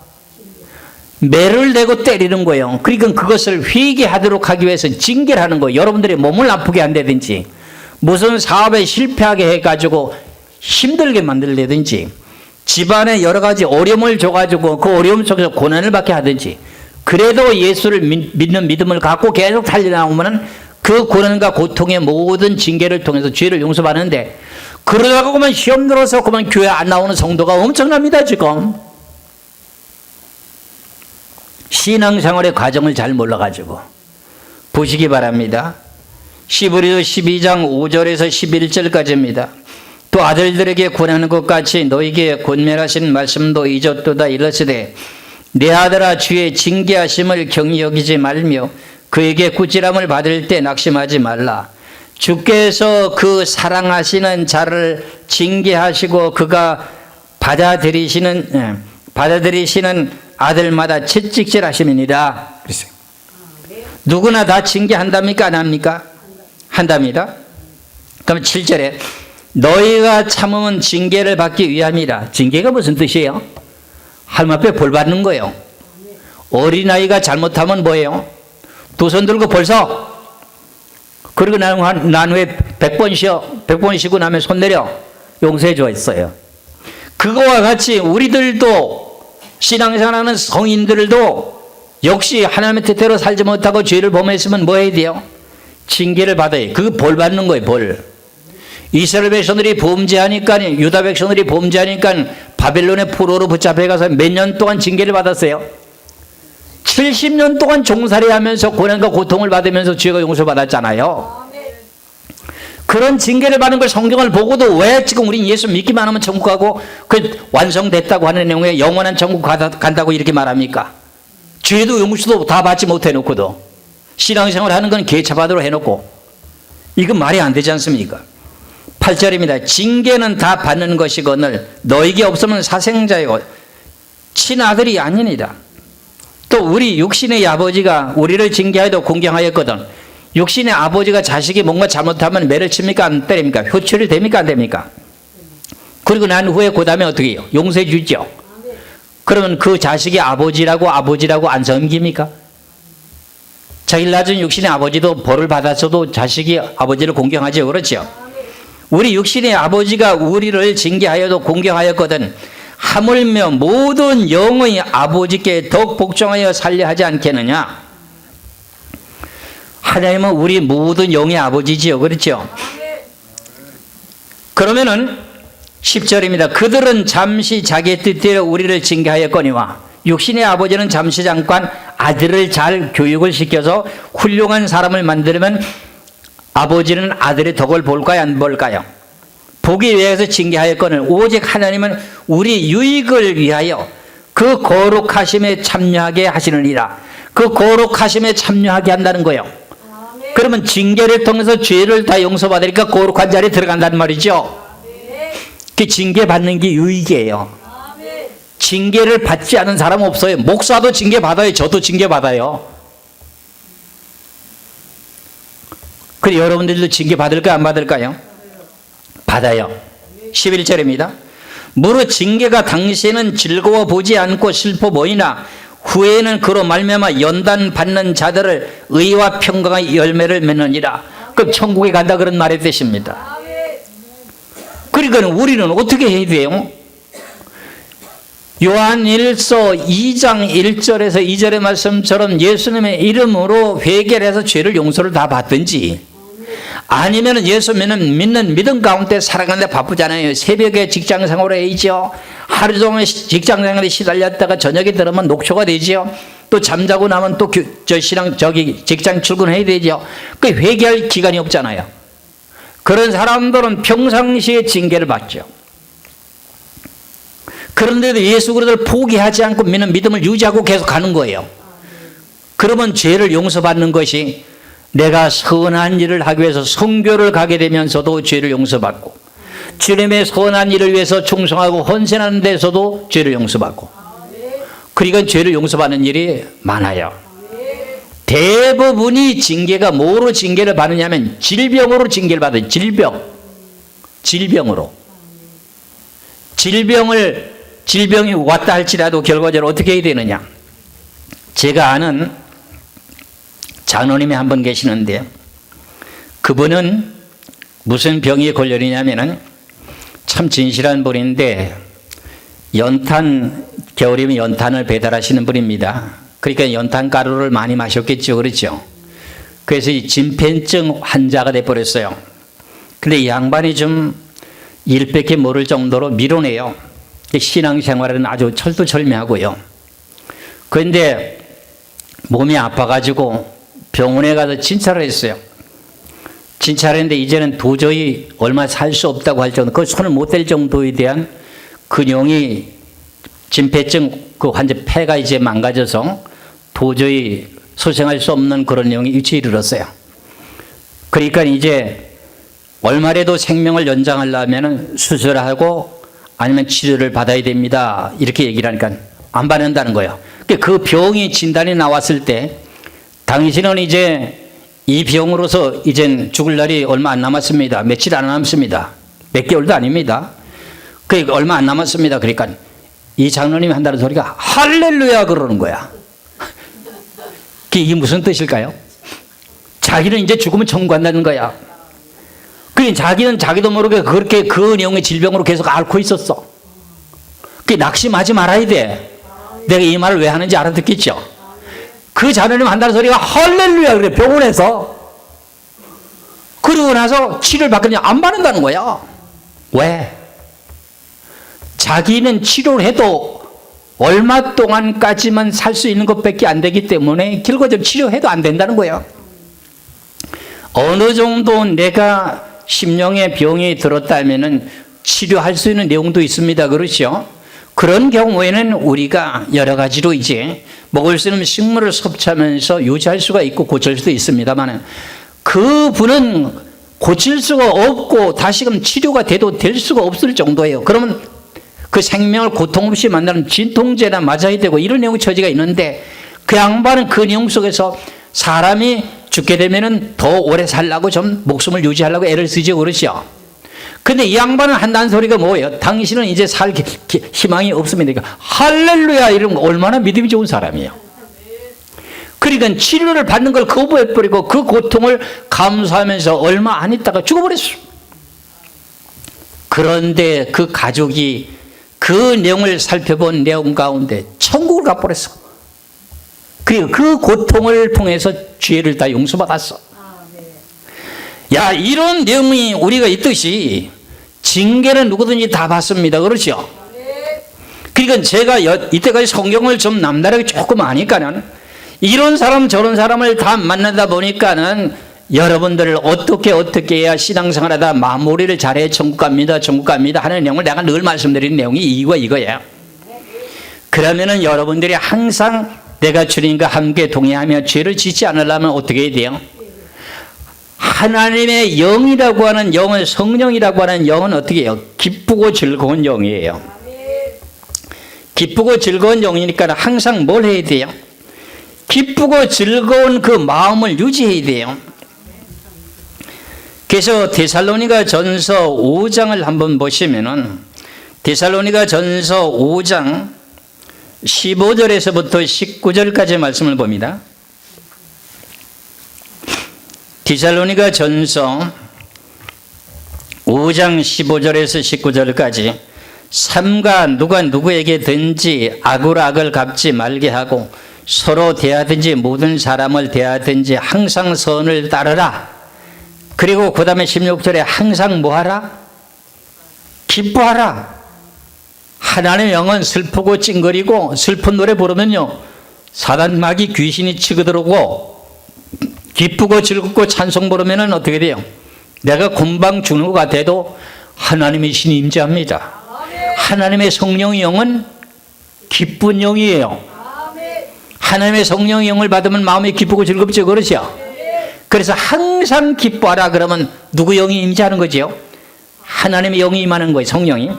Speaker 1: 매를 내고 때리는 거예요. 그러니까 그것을 회개하도록 하기 위해서 징계를 하는 거예요. 여러분들이 몸을 아프게 한다든지 무슨 사업에 실패하게 해가지고 힘들게 만들다든지 집안에 여러 가지 어려움을 줘가지고 그 어려움 속에서 고난을 받게 하든지 그래도 예수를 믿는 믿음을 갖고 계속 달려나오면 그 고난과 고통의 모든 징계를 통해서 죄를 용서받는데 그러다가 그만 시험 들어서 그만 교회 안 나오는 성도가 엄청납니다. 지금 신앙생활의 과정을 잘 몰라가지고 보시기 바랍니다. 히브리서 12장 5절에서 11절까지입니다. 또 아들들에게 권하는 것 같이 너희에게 권면하신 말씀도 잊었도다 이르시되 내 아들아 주의 징계하심을 경히 여기지 말며 그에게 꾸지람을 받을 때 낙심하지 말라. 주께서 그 사랑하시는 자를 징계하시고 그가 받아들이시는 아들마다 채찍질하심이니라. 누구나 다 징계한답니까? 안 합니까? 한답니다. 그럼 7절에 너희가 참으면 징계를 받기 위함이라. 징계가 무슨 뜻이에요? 하나님 앞에 벌 받는 거예요. 어린아이가 잘못하면 뭐예요? 두 손 들고 벌써 그리고 난 후에 100번 쉬어 100번 쉬고 나면 손 내려 용서해 줬어요. 그거와 같이 우리들도 신앙생활하는 성인들도 역시 하나님의 뜻대로 살지 못하고 죄를 범했으면 뭐 해야 돼요? 징계를 받아요. 그거 벌 받는 거예요. 벌. 이스라엘 백성들이 범죄하니까 유다 백성들이 범죄하니까 바벨론의 포로로 붙잡혀가서 몇 년 동안 징계를 받았어요. 70년 동안 종살이 하면서 고난과 고통을 받으면서 죄가 용서받았잖아요. 그런 징계를 받는 걸 성경을 보고도 왜 지금 우린 예수 믿기만 하면 천국 가고 그 완성됐다고 하는 내용에 영원한 천국 간다고 이렇게 말합니까? 죄도 용서도 다 받지 못해 놓고도 신앙생활 하는 건 개차반으로 해놓고 이건 말이 안 되지 않습니까? 8절입니다. 징계는 다 받는 것이거늘 너에게 없으면 사생자요 친아들이 아니니라. 또 우리 육신의 아버지가 우리를 징계하여도 공경하였거든. 육신의 아버지가 자식이 뭔가 잘못하면 매를 칩니까 안 때립니까? 효출이 됩니까 안 됩니까? 그리고 난 후에 그 다음에 어떻게 해요? 용서해 주죠. 그러면 그 자식이 아버지라고 안 섬깁니까? 자기를 낳은 육신의 아버지도 벌을 받았어도 자식이 아버지를 공경하죠. 그렇죠? 우리 육신의 아버지가 우리를 징계하여도 공경하였거든 하물며 모든 영의 아버지께 더욱 복종하여 살려 하지 않겠느냐. 하나님은 우리 모든 영의 아버지지요. 그렇죠? 그러면은 10절입니다. 그들은 잠시 자기의 뜻대로 우리를 징계하였거니와 육신의 아버지는 잠시 잠깐 아들을 잘 교육을 시켜서 훌륭한 사람을 만들면 아버지는 아들의 덕을 볼까요 안 볼까요? 보기 위해서 징계하였거늘 오직 하나님은 우리 유익을 위하여 그 거룩하심에 참여하게 하시느니라. 그 거룩하심에 참여하게 한다는 거예요. 그러면 징계를 통해서 죄를 다 용서받으니까 거룩한 자리에 들어간다는 말이죠. 그 징계 받는 게 유익이에요. 징계를 받지 않은 사람은 없어요. 목사도 징계 받아요. 저도 징계 받아요. 그래 여러분들도 징계 받을까요 안 받을까요? 받아요. 11절입니다. 무릇 징계가 당시에는 즐거워 보지 않고 슬퍼 보이나 후에는 그로 말미암아 연단 받는 자들을 의와 평강의 열매를 맺느니라. 그럼 천국에 간다 그런 말의 뜻입니다. 그러니까 우리는 어떻게 해야 돼요? 요한일서 2장 1절에서 2절의 말씀처럼 예수님의 이름으로 회개를 해서 죄를 용서를 다 받든지 아니면 예수 믿는 믿음 가운데 살아가는데 바쁘잖아요. 새벽에 직장 생활을 해야죠. 하루 종일 직장 생활에 시달렸다가 저녁에 들으면 녹초가 되죠. 또 잠자고 나면 또 직장 출근해야 되죠. 그 회개할 기간이 없잖아요. 그런 사람들은 평상시에 징계를 받죠. 그런데도 예수 그리스도를 포기하지 않고 믿는 믿음을 유지하고 계속 가는 거예요. 그러면 죄를 용서받는 것이 내가 선한 일을 하기 위해서 선교를 가게 되면서도 죄를 용서받고 주님의 선한 일을 위해서 충성하고 헌신하는 데서도 죄를 용서받고 그러니까 죄를 용서받는 일이 많아요. 대부분이 징계가 뭐로 징계를 받느냐면 질병으로 징계를 받아요. 질병으로. 질병이 왔다 할지라도 결과적으로 어떻게 해야 되느냐. 제가 아는 장로님이 한 분 계시는데 그분은 무슨 병이 걸려있냐면은 참 진실한 분인데 겨울이면 연탄을 배달하시는 분입니다. 그러니까 연탄 가루를 많이 마셨겠죠. 그렇죠? 그래서 이 진폐증 환자가 돼버렸어요. 근데 이 양반이 좀 일밖에 모를 정도로 미련해요. 신앙생활은 아주 철두철미하고요. 그런데 몸이 아파가지고 병원에 가서 진찰을 했어요. 진찰을 했는데 이제는 도저히 얼마 살 수 없다고 할 정도, 그 손을 못 댈 정도에 대한 근육이 진폐증 그 환자 폐가 이제 망가져서 도저히 소생할 수 없는 그런 내용이 위치에 이르렀어요. 그러니까 이제 얼마라도 생명을 연장하려면 수술하고 아니면 치료를 받아야 됩니다. 이렇게 얘기를 하니까 안 받는다는 거예요. 그 병이 진단이 나왔을 때 당신은 이제 이 병으로서 이젠 죽을 날이 얼마 안 남았습니다. 며칠 안 남았습니다. 몇 개월도 아닙니다. 그러니까 얼마 안 남았습니다. 그러니까 이 장로님이 한다는 소리가 할렐루야 그러는 거야. 이게 무슨 뜻일까요? 자기는 이제 죽으면 천국 간다는 거야. 그러니까 자기는 자기도 모르게 그렇게 그 내용의 질병으로 계속 앓고 있었어. 그 낙심하지 말아야 돼. 내가 이 말을 왜 하는지 알아듣겠죠? 그 자녀님 한다는 소리가 할렐루야 그래. 병원에서. 그러고 나서 치료를 받거든요. 안 받는다는 거야. 왜? 자기는 치료를 해도 얼마 동안까지만 살 수 있는 것밖에 안 되기 때문에 결과적으로 치료해도 안 된다는 거예요. 어느 정도 내가 심령의 병이 들었다면은 치료할 수 있는 내용도 있습니다. 그렇죠? 그런 경우에는 우리가 여러 가지로 이제 먹을 수 있는 식물을 섭취하면서 유지할 수가 있고 고칠 수도 있습니다만, 그분은 고칠 수가 없고 다시금 치료가 돼도 될 수가 없을 정도예요. 그러면 그 생명을 고통 없이 만드는 진통제나 맞아야 되고 이런 내용 처지가 있는데, 그 양반은 그 내용 속에서 사람이 죽게 되면은 더 오래 살라고 좀 목숨을 유지하려고 애를 쓰지 그러죠. 근데 이 양반은 한다는 소리가 뭐예요? 당신은 이제 살 희망이 없습니다. 할렐루야, 이런 거 얼마나 믿음이 좋은 사람이에요. 그러니까 치료를 받는 걸 거부해버리고 그 고통을 감수하면서 얼마 안 있다가 죽어버렸어. 그런데 그 가족이 그 내용을 살펴본 내용 가운데 천국을 가버렸어. 그리고 그 고통을 통해서 죄를 다 용서받았어. 야, 이런 내용이 우리가 있듯이 징계는 누구든지 다 받습니다. 그렇죠? 그러니까 제가 이때까지 성경을 좀 남다르게 조금 아니까는 이런 사람 저런 사람을 다 만나다 보니까는 여러분들을 어떻게 해야 신앙생활하다 마무리를 잘해 천국 갑니다 하는 내용을 내가 늘 말씀드리는 내용이 이거예요. 그러면은 여러분들이 항상 내가 주님과 함께 동행하며 죄를 짓지 않으려면 어떻게 해야 돼요? 하나님의 영이라고 하는 영은, 성령이라고 하는 영은 어떻게 해요? 기쁘고 즐거운 영이에요. 기쁘고 즐거운 영이니까 항상 뭘 해야 돼요? 기쁘고 즐거운 그 마음을 유지해야 돼요. 그래서 데살로니가 전서 5장을 한번 보시면은, 데살로니가 전서 5장 15절에서부터 19절까지 말씀을 봅니다. 데살로니가 전서 5장 15절에서 19절까지, 삼가 누가 누구에게든지 악으로 악을 갚지 말게 하고 서로 대하든지 모든 사람을 대하든지 항상 선을 따르라. 그리고 그 다음에 16절에 항상 뭐하라? 기뻐하라. 하나님의 영은 슬프고 찡그리고 슬픈 노래 부르면요 사단 마귀 귀신이 치고들어오고, 기쁘고 즐겁고 찬송 부르면은 어떻게 돼요? 내가 금방 죽는 것 같아도 하나님의 신이 임재합니다. 하나님의 성령의 영은 기쁜 영이에요. 하나님의 성령의 영을 받으면 마음이 기쁘고 즐겁죠. 그렇죠? 그래서 항상 기뻐하라 그러면 누구 영이 임재하는 거죠? 하나님의 영이 임하는 거예요. 성령이.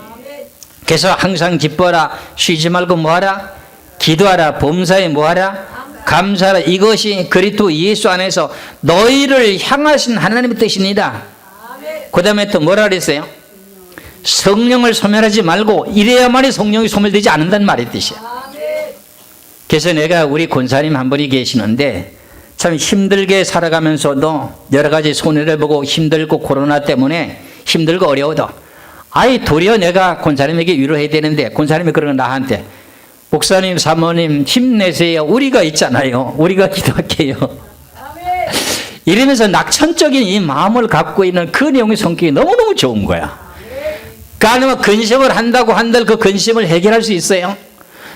Speaker 1: 그래서 항상 기뻐하라, 쉬지 말고 뭐하라? 기도하라, 범사에 뭐하라? 감사하라. 이것이 그리스도 예수 안에서 너희를 향하신 하나님의 뜻입니다. 그 다음에 또 뭐라 그랬어요? 성령을 소멸하지 말고 이래야만이 성령이 소멸되지 않는다는 말의 뜻이야. 그래서 내가 우리 권사님 한 분이 계시는데 참 힘들게 살아가면서도 여러 가지 손해를 보고 힘들고 코로나 때문에 힘들고 어려워도 도리어 내가 권사님에게 위로해야 되는데, 권사님이 그러는 나한테 목사님 사모님 힘내세요, 우리가 있잖아요, 우리가 기도할게요. 이러면서 낙천적인 이 마음을 갖고 있는 그 내용의 성격이 너무너무 좋은 거야. 그러니까 근심을 한다고 한들 그 근심을 해결할 수 있어요?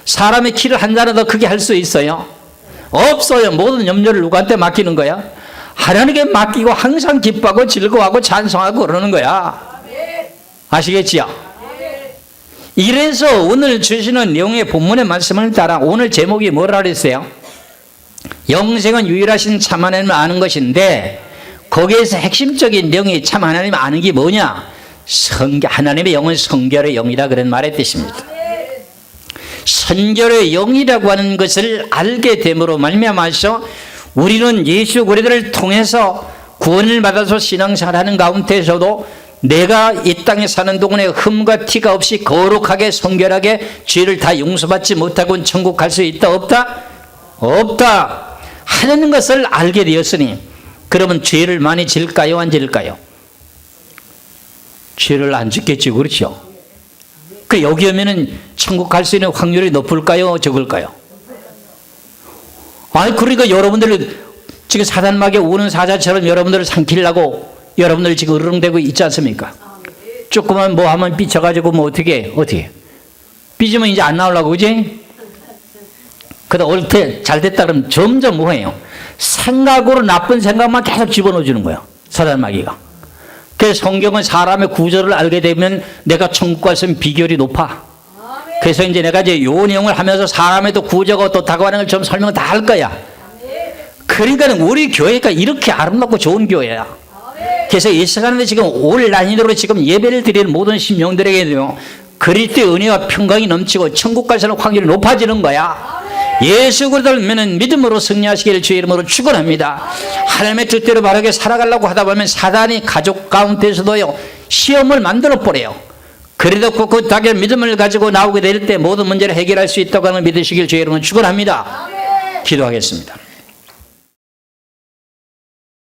Speaker 1: 사람의 키를 한 자라도 크게 할 수 있어요? 없어요. 모든 염려를 누구한테 맡기는 거야? 하나님께 맡기고 항상 기뻐하고 즐거워하고 찬송하고 그러는 거야. 아시겠지요? 이래서 오늘 주시는 내용의 본문의 말씀을 따라 오늘 제목이 뭐라 그랬어요? 영생은 유일하신 참 하나님을 아는 것인데, 거기에서 핵심적인 내용이 참 하나님을 아는 게 뭐냐? 하나님의 영은 성결의 영이다, 그런 말의 뜻입니다. 성결의 영이라고 하는 것을 알게 됨으로 말미암아서 우리는 예수 그리스도를 통해서 구원을 받아서 신앙생활하는 가운데서도 내가 이 땅에 사는 동안에 흠과 티가 없이 거룩하게 성결하게 죄를 다 용서받지 못하고는 천국 갈 수 있다 없다? 없다 하는 것을 알게 되었으니, 그러면 죄를 많이 질까요 안 질까요? 죄를 안 짓겠지. 그렇죠? 여기 오면은 천국 갈 수 있는 확률이 높을까요 적을까요? 그러니까 여러분들 지금 사단마귀 우는 사자처럼 여러분들을 삼키려고 여러분들 지금 으르렁대고 있지 않습니까? 조금만 뭐 하면 삐쳐가지고 뭐 어떻게 삐지면 이제 안 나오려고, 그지? 그러다 올 때 잘 됐다 그러면 점점 뭐해요? 생각으로 나쁜 생각만 계속 집어넣어주는 거예요, 사단마귀가. 그래서 성경은 사람의 구조를 알게 되면 내가 천국 갈 수 있는 비결이 높아. 그래서 이제 내가 이제 요 내용을 하면서 사람에도 구조가 어떻다고 하는 걸 좀 설명 다 할 거야. 그러니까 우리 교회가 이렇게 아름답고 좋은 교회야. 그래서 이 시간에 지금 온라인으로 지금 예배를 드리는 모든 신명들에게도 그리스도의 은혜와 평강이 넘치고 천국 갈 수 있는 확률이 높아지는 거야. 예수 그리스도를 믿음으로 승리하시기를 주의 이름으로 축원합니다. 하나님의 뜻대로 바르게 살아가려고 하다 보면 사단이 가족 가운데서도요 시험을 만들어 버려요. 그래도 그 자기 믿음을 가지고 나오게 될 때 모든 문제를 해결할 수 있다고 하는 믿으시길 주의 이름으로 축원합니다. 기도하겠습니다.